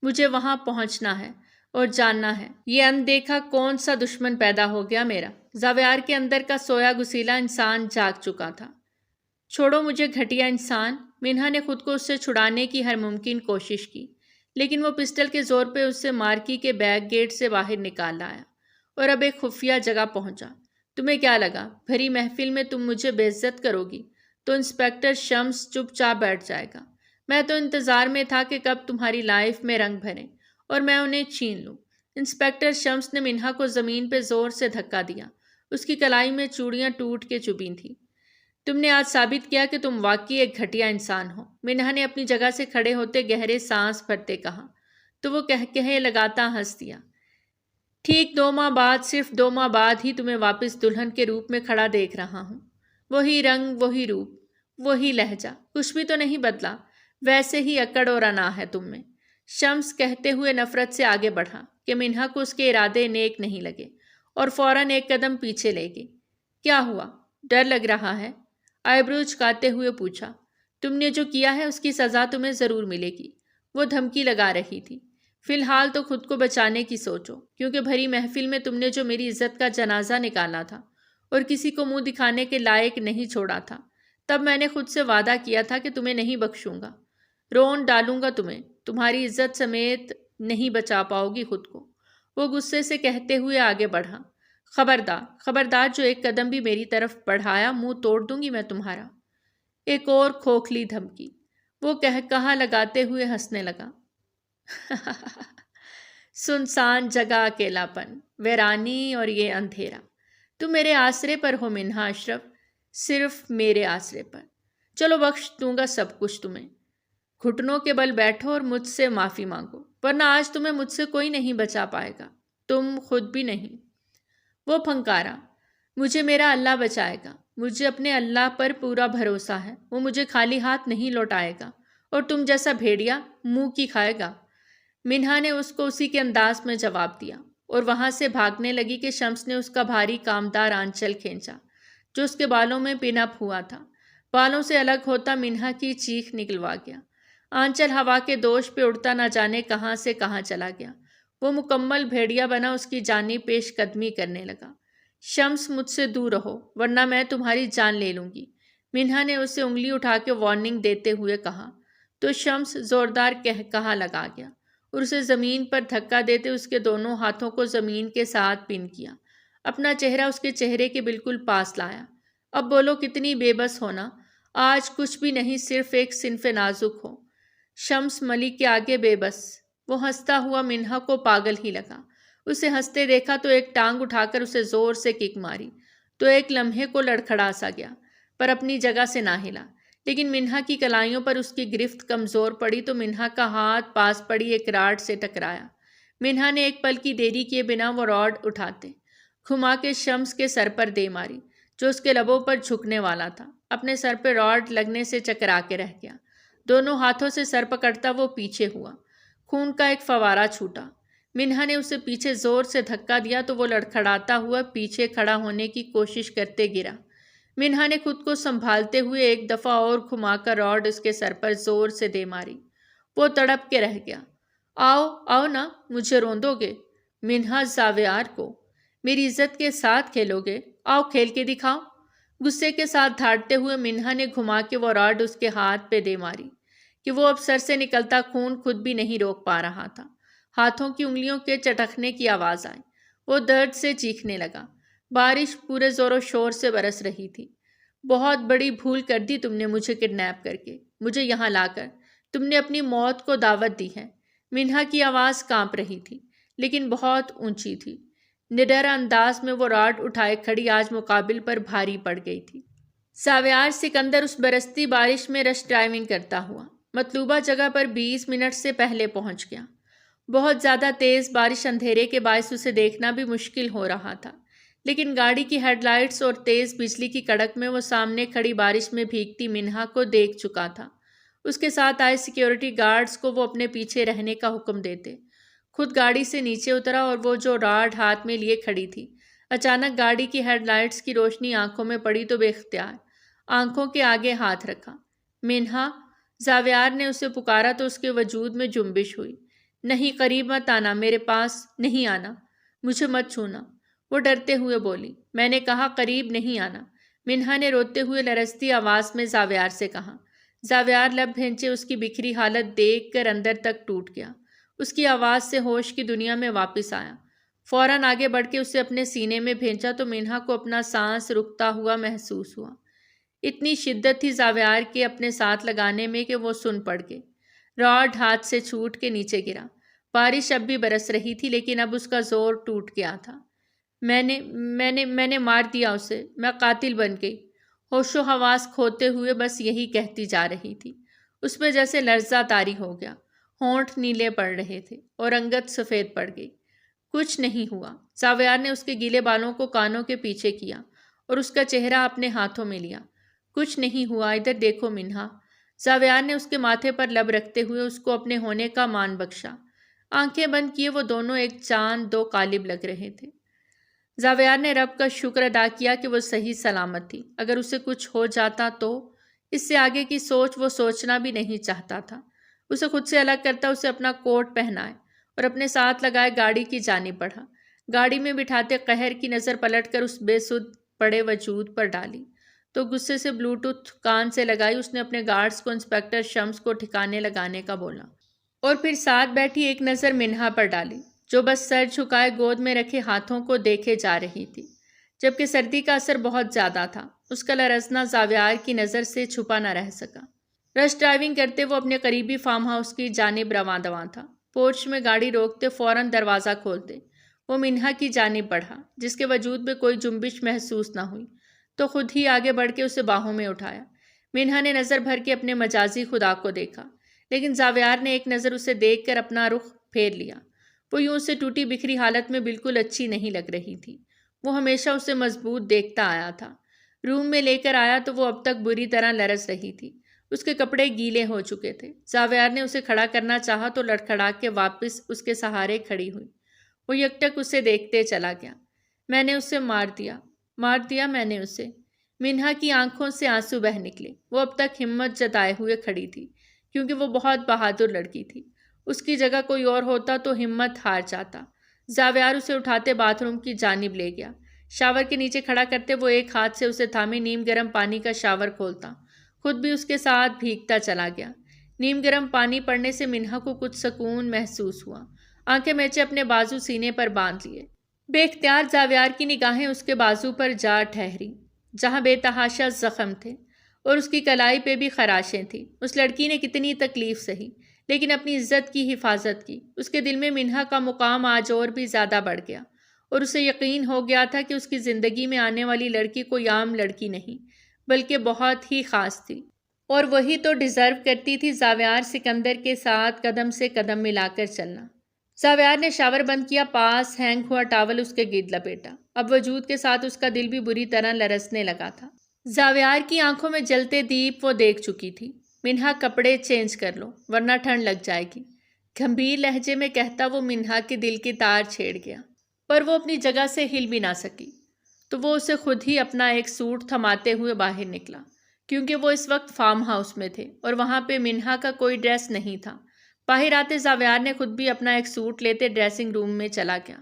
مجھے وہاں پہنچنا ہے اور جاننا ہے یہ اندیکھا کون سا دشمن پیدا ہو گیا میرا۔ زاویار کے اندر کا سویا گسیلا انسان جاگ چکا تھا۔ چھوڑو مجھے گھٹیا انسان۔ منہا نے خود کو اس سے چھڑانے کی ہر ممکن کوشش کی، لیکن وہ پسٹل کے زور پہ اسے مارکی کے بیک گیٹ سے باہر نکال لایا اور اب ایک خفیہ جگہ پہنچا۔ تمہیں کیا لگا بھری محفل میں تم مجھے بے عزت کرو گی تو انسپیکٹر شمس چپ چاپ بیٹھ جائے گا؟ میں تو انتظار میں تھا کہ کب تمہاری لائف میں رنگ بھریں اور میں انہیں چھین لوں۔ انسپیکٹر شمس نے منہا کو زمین پہ زور سے دھکا دیا۔ اس کی کلائی میں چوڑیاں ٹوٹ کے چبھی تھیں۔ تم نے آج ثابت کیا کہ تم واقعی ایک گھٹیا انسان ہو، منہا نے اپنی جگہ سے کھڑے ہوتے گہرے سانس بھرتے کہا، تو وہ کہے لگاتا ہنس دیا۔ ٹھیک 2 ماہ بعد، صرف 2 ماہ بعد ہی تمہیں واپس دلہن کے روپ میں کھڑا دیکھ رہا ہوں۔ وہی رنگ، وہی روپ، وہی لہجہ، کچھ بھی تو نہیں بدلا، ویسے ہی اکڑ اور انا ہے تم میں۔ شمس کہتے ہوئے نفرت سے آگے بڑھا کہ منہا کو اس کے ارادے نیک نہیں لگے اور فوراً ایک قدم پیچھے لے گئی۔ کیا ہوا؟ ڈر لگ رہا ہے؟ آئیبرو چکاتے ہوئے پوچھا۔ تم نے جو کیا ہے اس کی سزا تمہیں ضرور ملے گی۔ وہ دھمکی لگا رہی تھی۔ فی الحال تو خود کو بچانے کی سوچو، کیونکہ بھری محفل میں تم نے جو میری عزت کا جنازہ نکالا تھا اور کسی کو منہ دکھانے کے لائق نہیں چھوڑا تھا، تب میں نے خود سے وعدہ کیا تھا کہ تمہیں نہیں بخشوں گا، رون ڈالوں گا تمہیں، تمہاری عزت سمیت نہیں بچا پاؤ گی خود کو۔ وہ غصے سے کہتے ہوئے آگے بڑھا۔ خبردار، خبردار، جو ایک قدم بھی میری طرف بڑھایا منہ توڑ دوں گی میں تمہارا۔ ایک اور کھوکھلی دھمکی۔ وہ کہا لگاتے ہوئے ہنسنے لگا۔ سنسان جگہ، اکیلا پن، ویرانی اور یہ اندھیرا۔ تم میرے آسرے پر ہو منہا اشرف، صرف میرے آسرے پر۔ چلو بخش دوں گا سب کچھ تمہیں۔ گھٹنوں کے بل بیٹھو اور مجھ سے معافی مانگو، ورنہ آج تمہیں مجھ سے کوئی نہیں بچا پائے گا، تم خود بھی نہیں۔ وہ پھنکارا۔ مجھے میرا اللہ بچائے گا، مجھے اپنے اللہ پر پورا بھروسہ ہے، وہ مجھے خالی ہاتھ نہیں لوٹائے گا، اور تم جیسا بھیڑیا منہ کی کھائے گا۔ منہا نے اس کو اسی کے انداز میں جواب دیا اور وہاں سے بھاگنے لگی کہ شمس نے اس کا بھاری کامدار آنچل کھینچا جو اس کے بالوں میں پن اپ ہوا تھا۔ بالوں سے الگ ہوتا منہا کی چیخ نکلوا گیا۔ آنچل ہوا کے دوش پہ اڑتا نہ جانے کہاں سے کہاں چلا گیا۔ وہ مکمل بھیڑیا بنا اس کی جانب پیش قدمی کرنے لگا۔ شمس مجھ سے دور رہو ورنہ میں تمہاری جان لے لوں گی، منہا نے اسے انگلی اٹھا کے وارننگ دیتے ہوئے کہا۔ تو شمس زوردار کہا لگا گیا اور اسے زمین پر دھکا دیتے اس کے دونوں ہاتھوں کو زمین کے ساتھ پن کیا، اپنا چہرہ اس کے چہرے کے بالکل پاس لایا۔ اب بولو کتنی بے بس ہونا، آج کچھ بھی نہیں، صرف ایک صنف نازک ہو۔ شمس ملک کے آگے بے بس۔ وہ ہنستا ہوا منہا کو پاگل ہی لگا۔ اسے ہنستے دیکھا تو ایک ٹانگ اٹھا کر اسے زور سے کک ماری تو ایک لمحے کو لڑکھڑا سا گیا، پر اپنی جگہ سے نہ ہلا۔ لیکن منہا کی کلائیوں پر اس کی گرفت کمزور پڑی تو منہا کا ہاتھ پاس پڑی ایک راڈ سے ٹکرایا۔ منہا نے ایک پل کی دیری کیے بنا وہ راڈ اٹھاتے گھما کے شمس کے سر پر دے ماری، جو اس کے لبوں پر جھکنے والا تھا۔ اپنے سر پہ راڈ لگنے سے چکرا کے رہ گیا۔ دونوں ہاتھوں سے سر پکڑتا وہ پیچھے ہوا۔ خون کا ایک فوارہ چھوٹا۔ منہا نے اسے پیچھے زور سے دھکا دیا تو وہ لڑکھڑاتا ہوا پیچھے کھڑا ہونے کی کوشش کرتے گرا۔ منہا نے خود کو سنبھالتے ہوئے ایک دفعہ اور گھما کر راڈ اس کے سر پر زور سے دے ماری۔ وہ تڑپ کے رہ گیا۔ آؤ آؤ نا، مجھے روندو گے؟ منہا زاویار کو میری عزت کے ساتھ کھیلو گے؟ آؤ کھیل کے دکھاؤ۔ غصے کے ساتھ دھاڑتے ہوئے منہا نے گھما کے وہ راڈ اس کے ہاتھ پہ دے ماری کہ وہ اب سر سے نکلتا خون خود بھی نہیں روک پا رہا تھا۔ ہاتھوں کی انگلیوں کے چٹکنے کی آواز آئی۔ وہ درد سے چیخنے لگا۔ بارش پورے زور و شور سے برس رہی تھی۔ بہت بڑی بھول کر دی تم نے مجھے کڈنیپ کر کے، مجھے یہاں لا کر۔ تم نے اپنی موت کو دعوت دی ہے۔ منہا کی آواز کانپ رہی تھی لیکن بہت اونچی تھی۔ نڈر انداز میں وہ راڈ اٹھائے کھڑی آج مقابل پر بھاری پڑ گئی تھی۔ زاویار سکندر اس برستی بارش میں رش ڈرائیونگ کرتا ہوا مطلوبہ جگہ پر 20 منٹ سے پہلے پہنچ گیا۔ بہت زیادہ تیز بارش اندھیرے کے باعث اسے دیکھنا بھی مشکل ہو رہا تھا، لیکن گاڑی کی ہیڈ لائٹس اور تیز بجلی کی کڑک میں وہ سامنے کھڑی بارش میں بھیگتی منہا کو دیکھ چکا تھا۔ اس کے ساتھ آئے سیکیورٹی گارڈز کو وہ اپنے پیچھے رہنے کا حکم دیتے۔ خود گاڑی سے نیچے اترا اور وہ جو راڈ ہاتھ میں لیے کھڑی تھی، اچانک گاڑی کی ہیڈ لائٹس کی روشنی آنکھوں میں پڑی تو بے اختیار آنکھوں کے آگے ہاتھ رکھا۔ منہا، زاویار نے اسے پکارا تو اس کے وجود میں جنبش ہوئی۔ نہیں، قریب مت آنا، میرے پاس نہیں آنا، مجھے مت چھونا، وہ ڈرتے ہوئے بولی۔ میں نے کہا قریب نہیں آنا، منہا نے روتے ہوئے لرزتی آواز میں زاویار سے کہا۔ زاویار لب بھینچے اس کی بکھری حالت دیکھ کر اندر تک ٹوٹ گیا۔ اس کی آواز سے ہوش کی دنیا میں واپس آیا۔ فوراً آگے بڑھ کے اسے اپنے سینے میں بھینچا تو منہا کو اپنا سانس رکتا ہوا محسوس ہوا۔ اتنی شدت تھی زاویار کے اپنے ساتھ لگانے میں کہ وہ سن پڑ گئے۔ راڈ ہاتھ سے چھوٹ کے نیچے گرا۔ بارش اب بھی برس رہی تھی لیکن اب اس کا زور ٹوٹ گیا تھا۔ میں نے مار دیا اسے، میں قاتل بن گئی، ہوش و حواس کھوتے ہوئے بس یہی کہتی جا رہی تھی۔ اس پہ جیسے لرزہ طاری ہو گیا، ہونٹ نیلے پڑ رہے تھے اور رنگت سفید پڑ گئی۔ کچھ نہیں ہوا۔ زاویار نے اس کے گیلے بالوں کو کانوں کے پیچھے کیا اور اس کا چہرہ اپنے ہاتھوں میں لیا۔ کچھ نہیں ہوا، ادھر دیکھو منہا۔ زاویار نے اس کے ماتھے پر لب رکھتے ہوئے اس کو اپنے ہونے کا مان بخشا۔ آنکھیں بند کیے وہ دونوں ایک چاند دو قالب لگ رہے تھے۔ زاویار نے رب کا شکر ادا کیا کہ وہ صحیح سلامت تھی۔ اگر اسے کچھ ہو جاتا تو اس سے آگے کی سوچ وہ سوچنا بھی نہیں چاہتا تھا۔ اسے خود سے الگ کرتا اسے اپنا کوٹ پہنائے اور اپنے ساتھ لگائے گاڑی کی جانب بڑھا۔ گاڑی میں بٹھاتے قہر کی نظر پلٹ کر اس بے سدھ پڑے وجود پر ڈالی تو غصے سے بلوٹوتھ کان سے لگائی اس نے اپنے گارڈز کو انسپکٹر شمس کو ٹھکانے لگانے کا بولا اور پھر ساتھ بیٹھی ایک نظر منہا پر ڈالی جو بس سر جھکائے گود میں رکھے ہاتھوں کو دیکھے جا رہی تھی، جبکہ سردی کا اثر بہت زیادہ تھا۔ اس کا لرزنا زاویار کی نظر سے چھپا نہ رہ سکا۔ رش ڈرائیونگ کرتے وہ اپنے قریبی فارم ہاؤس کی جانب رواں دواں تھا۔ پورچ میں گاڑی روکتے فوراً دروازہ کھولتے وہ منہا کی جانب بڑھا، جس کے وجود میں کوئی جنبش محسوس نہ ہوئی تو خود ہی آگے بڑھ کے اسے باہوں میں اٹھایا۔ منہا نے نظر بھر کے اپنے مجازی خدا کو دیکھا، لیکن زاویار نے ایک نظر اسے دیکھ کر اپنا رخ پھیر لیا۔ وہ یوں سے ٹوٹی بکھری حالت میں بالکل اچھی نہیں لگ رہی تھی۔ وہ ہمیشہ اسے مضبوط دیکھتا آیا تھا۔ روم میں لے کر آیا تو وہ اب تک بری طرح لرز رہی تھی۔ اس کے کپڑے گیلے ہو چکے تھے۔ زاویار نے اسے کھڑا کرنا چاہا تو لڑکھڑا کے واپس اس کے سہارے کھڑی ہوئی۔ وہ یکٹک اسے دیکھتے چلا گیا۔ میں نے اسے مار دیا میں نے اسے۔ منہا کی آنکھوں سے آنسو بہہ نکلے۔ وہ اب تک ہمت جتائے ہوئے کھڑی تھی کیونکہ وہ بہت بہادر لڑکی تھی۔ اس کی جگہ کوئی اور ہوتا تو ہمت ہار جاتا۔ زاویار اسے اٹھاتے باتھ روم کی جانب لے گیا۔ شاور کے نیچے کھڑا کرتے وہ ایک ہاتھ سے اسے تھامے نیم گرم پانی کا شاور کھولتا، خود بھی اس کے ساتھ بھیگتا چلا گیا۔ نیم گرم پانی پڑنے سے منہا کو کچھ سکون محسوس ہوا۔ آنکھیں میچے اپنے بازو سینے پر باندھ لیے۔ بے اختیار زاویار کی نگاہیں اس کے بازو پر جا ٹھہری، جہاں بے تحاشا زخم تھے اور اس کی کلائی پہ بھی خراشیں تھیں۔ اس لڑکی نے کتنی تکلیف سہی، لیکن اپنی عزت کی حفاظت کی۔ اس کے دل میں منہا کا مقام آج اور بھی زیادہ بڑھ گیا، اور اسے یقین ہو گیا تھا کہ اس کی زندگی میں آنے والی لڑکی کوئی عام لڑکی نہیں، بلکہ بہت ہی خاص تھی، اور وہی تو ڈیزرو کرتی تھی زاویار سکندر کے ساتھ قدم سے قدم ملا کر چلنا۔ زاویار نے شاور بند کیا، پاس ہینگ ہوا ٹاول اس کے گرد لپیٹا۔ اب وجود کے ساتھ اس کا دل بھی بری طرح لرزنے لگا تھا۔ زاویار کی آنکھوں میں جلتے دیپ وہ دیکھ چکی تھی۔ منہا کپڑے چینج کر لو ورنہ ٹھنڈ لگ جائے گی، گھمبیر لہجے میں کہتا وہ منہا کے دل کی تار چھیڑ گیا، پر وہ اپنی جگہ سے ہل بھی نہ سکی۔ تو وہ اسے خود ہی اپنا ایک سوٹ تھماتے ہوئے باہر نکلا، کیونکہ وہ اس وقت فارم ہاؤس میں تھے اور وہاں پہ منہا کا کوئی ڈریس نہیں تھا۔ باہر آتے زاویار نے خود بھی اپنا ایک سوٹ لیتے ڈریسنگ روم میں چلا گیا۔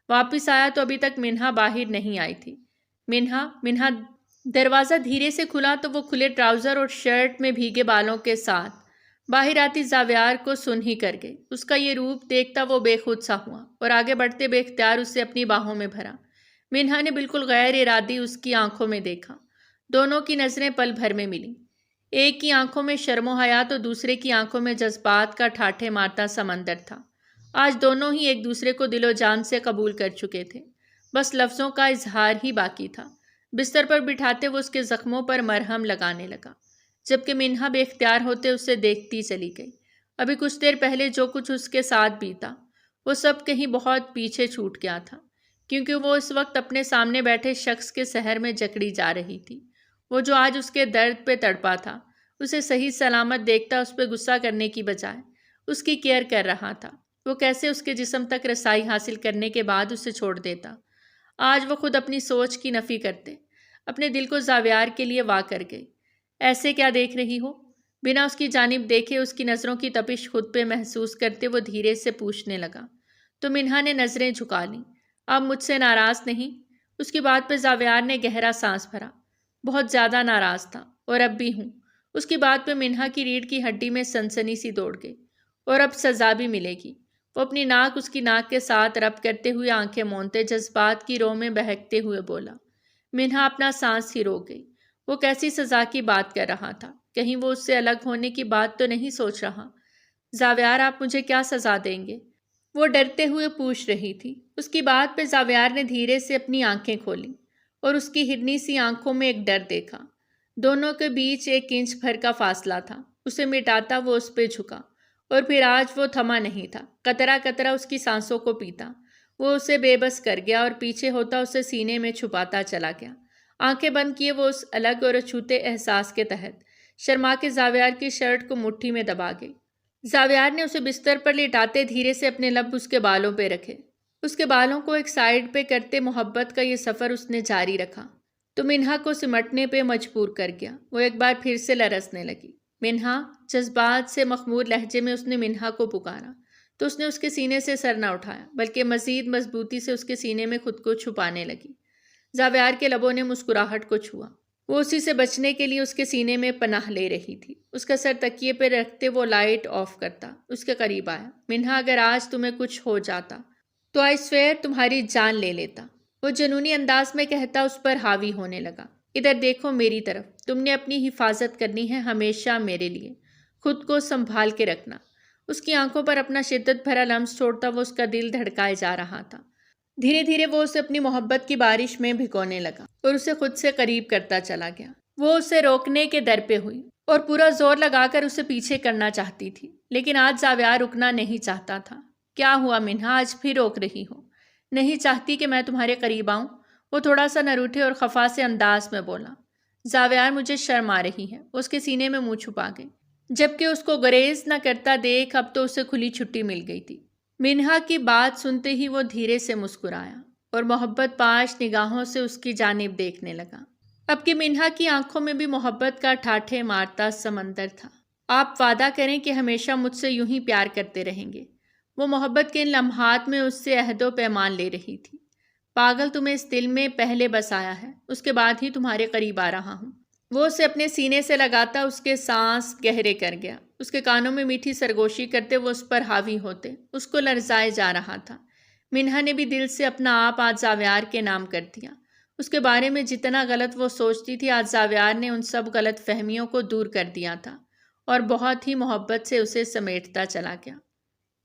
واپس آیا تو ابھی تک منہا باہر نہیں آئی تھی۔ منہا دروازہ دھیرے سے کھلا تو وہ کھلے ٹراؤزر اور شرٹ میں بھیگے بالوں کے ساتھ باہر آتی زاویار کو سن ہی کر گئی۔ اس کا یہ روپ دیکھتا وہ بے خود سا ہوا اور آگے بڑھتے بے اختیار اسے اپنی باہوں میں بھرا۔ منہا نے بالکل غیر ارادی اس کی آنکھوں میں دیکھا۔ دونوں کی نظریں پل بھر میں ملیں۔ ایک کی آنکھوں میں شرم و حیا تو دوسرے کی آنکھوں میں جذبات کا ٹھاٹھے مارتا سمندر تھا۔ آج دونوں ہی ایک دوسرے کو دل و جان سے قبول کر چکے تھے، بس لفظوں کا اظہار ہی باقی تھا۔ بستر پر بٹھاتے وہ اس کے زخموں پر مرہم لگانے لگا، جبکہ منہا بے اختیار ہوتے اسے دیکھتی چلی گئی۔ ابھی کچھ دیر پہلے جو کچھ اس کے ساتھ بیتا وہ سب کہیں بہت پیچھے چھوٹ گیا تھا، کیونکہ وہ اس وقت اپنے سامنے بیٹھے شخص کے سحر میں جکڑی جا رہی تھی۔ وہ جو آج اس کے درد پہ تڑپا تھا، اسے صحیح سلامت دیکھتا اس پہ غصہ کرنے کی بجائے اس کی کیئر کر رہا تھا۔ وہ کیسے اس کے جسم تک رسائی حاصل کرنے کے بعد اسے چھوڑ دیتا۔ آج وہ خود اپنی سوچ کی نفی کرتے، اپنے دل کو زاویار کے لیے وا کر گئی۔ ایسے کیا دیکھ رہی ہو؟ بنا اس کی جانب دیکھے اس کی نظروں کی تپش خود پہ محسوس کرتے وہ دھیرے سے پوچھنے لگا۔ تو منہا نے نظریں جھکا لیں۔ آپ مجھ سے ناراض نہیں؟ اس کی بات پہ زاویار نے گہرا سانس بھرا۔ بہت زیادہ ناراض تھا، اور اب بھی ہوں۔ اس کی بات پہ منہا کی ریڑھ کی ہڈی میں سنسنی سی دوڑ گئی۔ اور اب سزا بھی ملے گی۔ وہ اپنی ناک اس کی ناک کے ساتھ رب کرتے ہوئے آنکھیں مونتے جذبات کی رو میں بہکتے ہوئے بولا۔ منہا اپنا سانس ہی روک گئی۔ وہ کیسی سزا کی بات کر رہا تھا؟ کہیں وہ اس سے الگ ہونے کی بات تو نہیں سوچ رہا؟ زاویار آپ مجھے کیا سزا دیں گے؟ وہ ڈرتے ہوئے پوچھ رہی تھی۔ اس کی بات پہ زاویار نے دھیرے سے اپنی آنکھیں کھولیں اور اس کی ہرنی سی آنکھوں میں ایک ڈر دیکھا۔ دونوں کے بیچ 1 انچ بھر کا فاصلہ تھا۔ اسے مٹاتا وہ اس پہ جھکا، اور پھر آج وہ تھما نہیں تھا۔ قطرہ قطرہ اس کی سانسوں کو پیتا وہ اسے بے بس کر گیا، اور پیچھے ہوتا اسے سینے میں چھپاتا چلا گیا۔ آنکھیں بند کیے وہ اس الگ اور اچھوتے احساس کے تحت شرما کے زاویار کی شرٹ کو مٹھی میں دبا گئی۔ زاویار نے اسے بستر پر لٹاتے دھیرے سے اپنے لب اس کے بالوں پہ رکھے۔ اس کے بالوں کو ایک سائیڈ پہ کرتے محبت کا یہ سفر اس نے جاری رکھا تو منہا کو سمٹنے پہ مجبور کر گیا۔ وہ ایک بار پھر سے لرزنے لگی۔ منہا، جذبات سے مخمور لہجے میں اس نے منہا کو پکارا تو اس نے اس کے سینے سے سر نہ اٹھایا، بلکہ مزید مضبوطی سے اس کے سینے میں خود کو چھپانے لگی۔ زاویار کے لبوں نے مسکراہٹ کو چھوا۔ وہ اسی سے بچنے کے لیے اس کے سینے میں پناہ لے رہی تھی۔ اس کا سر تکیے پہ رکھتے وہ لائٹ آف کرتا اس کے قریب آیا۔ منہا، اگر آج تمہیں کچھ ہو جاتا تو آئی سویئر تمہاری جان لے لیتا، وہ جنونی انداز میں کہتا اس پر حاوی ہونے لگا۔ ادھر دیکھو میری طرف، تم نے اپنی حفاظت کرنی ہے ہمیشہ میرے لیے، خود کو سنبھال کے رکھنا۔ اس کی آنکھوں پر اپنا شدت بھرا لمس چھوڑتا وہ اس کا دل دھڑکائے جا رہا تھا۔ دھیرے دھیرے وہ اسے اپنی محبت کی بارش میں بھگونے لگا اور اسے خود سے قریب کرتا چلا گیا۔ وہ اسے روکنے کے در پہ ہوئی اور پورا زور لگا کر اسے پیچھے کرنا چاہتی تھی، لیکن آج زاویار رکنا نہیں چاہتا تھا۔ کیا ہوا منہا، آج پھر روک رہی ہو؟ نہیں چاہتی کہ میں تمہارے قریب آؤں؟ وہ تھوڑا سا نہ روٹھے اور خفا سے انداز میں بولا۔ زاویار، مجھے شرم آ رہی ہے۔ وہ اس کے سینے میں منہ چھپا گئی، جبکہ اس کو گریز نہ کرتا دیکھ اب تو اسے کھلی چھٹی مل گئی تھی۔ منہا کی بات سنتے ہی وہ دھیرے سے مسکرایا اور محبت پاش نگاہوں سے اس کی جانب دیکھنے لگا۔ اب کہ منہا کی آنکھوں میں بھی محبت کا ٹھاٹھے مارتا سمندر تھا۔ آپ وعدہ کریں کہ ہمیشہ مجھ سے یوں ہی پیار کرتے رہیں گے۔ وہ محبت کے ان لمحات میں اس سے عہد و پیمان لے رہی تھی۔ پاگل، تمہیں اس دل میں پہلے بسایا ہے، اس کے بعد ہی تمہارے قریب آ رہا ہوں۔ وہ اسے اپنے سینے سے لگاتا اس کے سانس گہرے کر گیا۔ اس کے کانوں میں میٹھی سرگوشی کرتے وہ اس پر حاوی ہوتے، اس کو لرزائے جا رہا تھا۔ منہا نے بھی دل سے اپنا آپ آج زاویار کے نام کر دیا۔ اس کے بارے میں جتنا غلط وہ سوچتی تھی، آج زاویار نے ان سب غلط فہمیوں کو دور کر دیا تھا اور بہت ہی محبت سے اسے سمیٹتا چلا گیا۔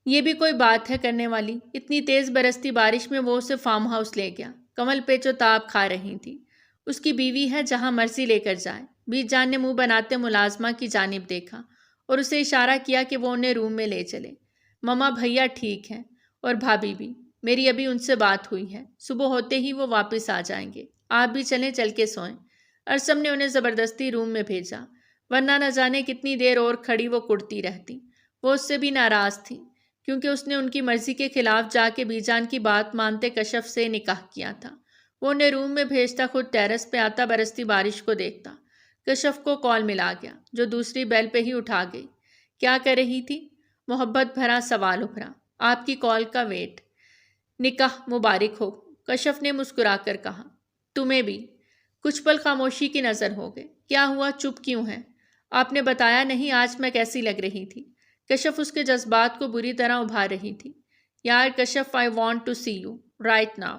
یہ بھی کوئی بات ہے کرنے والی؟ اتنی تیز برستی بارش میں وہ اسے فارم ہاؤس لے گیا۔ کمل پیچ و تاب کھا رہی تھی۔ اس کی بیوی ہے، جہاں مرضی لے کر جائے۔ بیچ جان نے منہ بناتے ملازمہ کی جانب دیکھا اور اسے اشارہ کیا کہ وہ انہیں روم میں لے چلے۔ مما بھیا ٹھیک ہیں اور بھابھی بھی، میری ابھی ان سے بات ہوئی ہے، صبح ہوتے ہی وہ واپس آ جائیں گے۔ آپ بھی چلیں، چل کے سوئیں۔ ارسم نے انہیں زبردستی روم میں بھیجا، ورنہ نہ جانے کتنی دیر اور کھڑی وہ کڑتی رہتی۔ وہ اس سے بھی ناراض تھی کیونکہ اس نے ان کی مرضی کے خلاف جا کے بی جان کی بات مانتے کشف سے نکاح کیا تھا۔ وہ انہیں روم میں بھیجتا خود ٹیرس پہ آتا، برستی بارش کو دیکھتا۔ کشف کو کال ملا گیا، جو دوسری بیل پہ ہی اٹھا گئی۔ کیا کر رہی تھی؟ محبت بھرا سوال ابھرا۔ آپ کی کال کا ویٹ۔ نکاح مبارک ہو، کشف نے مسکرا کر کہا۔ تمہیں بھی۔ کچھ پل خاموشی کی نظر ہو گئے۔ کیا ہوا، چپ کیوں ہیں؟ آپ نے بتایا نہیں آج میں کیسی لگ رہی تھی؟ کشف اس کے جذبات کو بری طرح ابھار رہی تھی۔ یار Kashaf, I want to see you right now,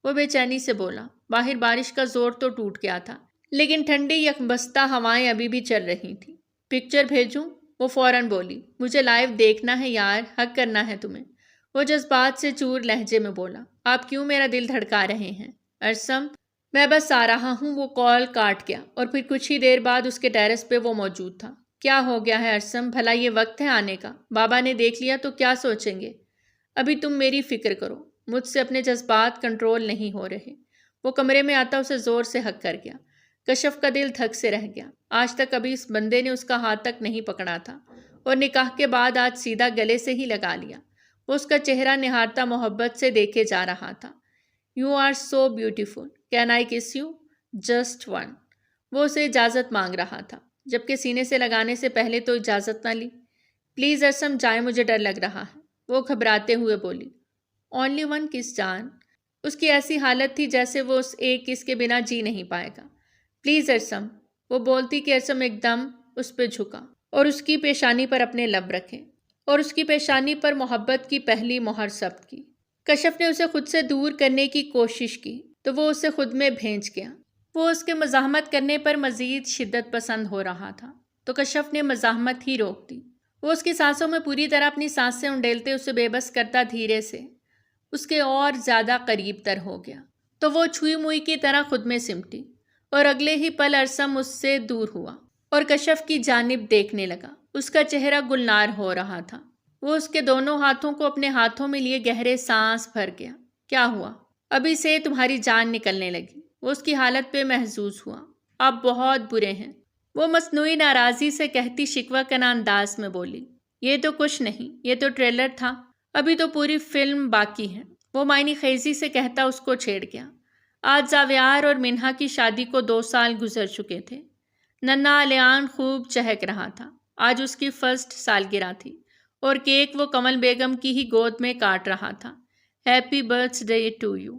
وہ بے چینی سے بولا۔ باہر بارش کا زور تو ٹوٹ گیا تھا، لیکن ٹھنڈی یکبستہ ہوائیں ابھی بھی چل رہی تھیں۔ پکچر بھیجوں؟ وہ فوراً بولی۔ مجھے لائیو دیکھنا ہے یار، حق کرنا ہے تمہیں، وہ جذبات سے چور لہجے میں بولا۔ آپ کیوں میرا دل دھڑکا رہے ہیں؟ ارسم، میں بس آ رہا ہوں۔ وہ کال کاٹ گیا اور پھر کچھ ہی دیر بعد اس کے ٹیرس پہ وہ موجود تھا۔ کیا ہو گیا ہے ارسم؟ بھلا یہ وقت ہے آنے کا؟ بابا نے دیکھ لیا تو کیا سوچیں گے؟ ابھی تم میری فکر کرو، مجھ سے اپنے جذبات کنٹرول نہیں ہو رہے۔ وہ کمرے میں آتا اسے زور سے ہگ کر گیا۔ کشف کا دل دھک سے رہ گیا۔ آج تک کبھی اس بندے نے اس کا ہاتھ تک نہیں پکڑا تھا اور نکاح کے بعد آج سیدھا گلے سے ہی لگا لیا۔ وہ اس کا چہرہ نہارتا محبت سے دیکھے جا رہا تھا۔ You are so beautiful, can I kiss you? Just one. وہ اسے اجازت مانگ رہا تھا، جبکہ سینے سے لگانے سے پہلے تو اجازت نہ لی۔ پلیز ارسم جائے، مجھے ڈر لگ رہا ہے، وہ گھبراتے ہوئے بولی۔ اونلی ون کس جان؟ اس کی ایسی حالت تھی جیسے وہ اس ایک کس کے بنا جی نہیں پائے گا۔ پلیز ارسم، وہ بولتی کہ ارسم ایک دم اس پہ جھکا اور اس کی پیشانی پر اپنے لب رکھے اور اس کی پیشانی پر محبت کی پہلی مہر ثبت کی۔ کشف نے اسے خود سے دور کرنے کی کوشش کی تو وہ اسے خود میں بھینچ گیا۔ وہ اس کے مزاحمت کرنے پر مزید شدت پسند ہو رہا تھا تو کشف نے مزاحمت ہی روک دی۔ وہ اس کی سانسوں میں پوری طرح اپنی سانسیں انڈیلتے اسے بے بس کرتا دھیرے سے اس کے اور زیادہ قریب تر ہو گیا تو وہ چھوئی موئی کی طرح خود میں سمٹی اور اگلے ہی پل ارسم اس سے دور ہوا اور کشف کی جانب دیکھنے لگا۔ اس کا چہرہ گلنار ہو رہا تھا۔ وہ اس کے دونوں ہاتھوں کو اپنے ہاتھوں میں لیے گہرے سانس بھر گیا۔ کیا ہوا؟ ابھی سے تمہاری جان نکلنے لگی۔ وہ اس کی حالت پہ محظوظ ہوا۔ آپ بہت برے ہیں، وہ مصنوعی ناراضی سے کہتی شکوہ کنا انداز میں بولی۔ یہ تو کچھ نہیں، یہ تو ٹریلر تھا، ابھی تو پوری فلم باقی ہے، وہ معنی خیزی سے کہتا اس کو چھیڑ گیا۔ آج زاویار اور منہا کی شادی کو 2 سال گزر چکے تھے۔ ننھا الیان خوب چہک رہا تھا۔ آج اس کی فرسٹ سالگرہ تھی اور کیک وہ کمل بیگم کی ہی گود میں کاٹ رہا تھا۔ Happy birthday to you.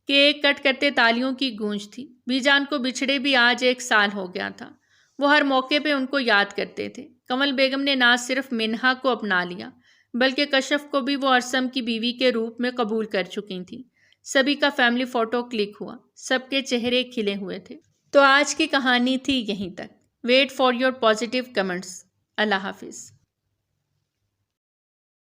Cake cut کرتے تالیوں کی گونج تھی۔ بی جان کو بچھڑے بھی آج 1 سال ہو گیا تھا۔ وہ ہر موقع پہ ان کو یاد کرتے تھے۔ کمل بیگم نے نہ صرف منہا کو اپنا لیا بلکہ کشف کو بھی وہ ارسم کی بیوی کے روپ میں قبول کر چکی تھی۔ سبھی کا فیملی فوٹو کلک ہوا، سب کے چہرے کھلے ہوئے تھے۔ تو آج کی کہانی تھی یہیں تک۔ Wait for your positive comments. اللہ حافظ۔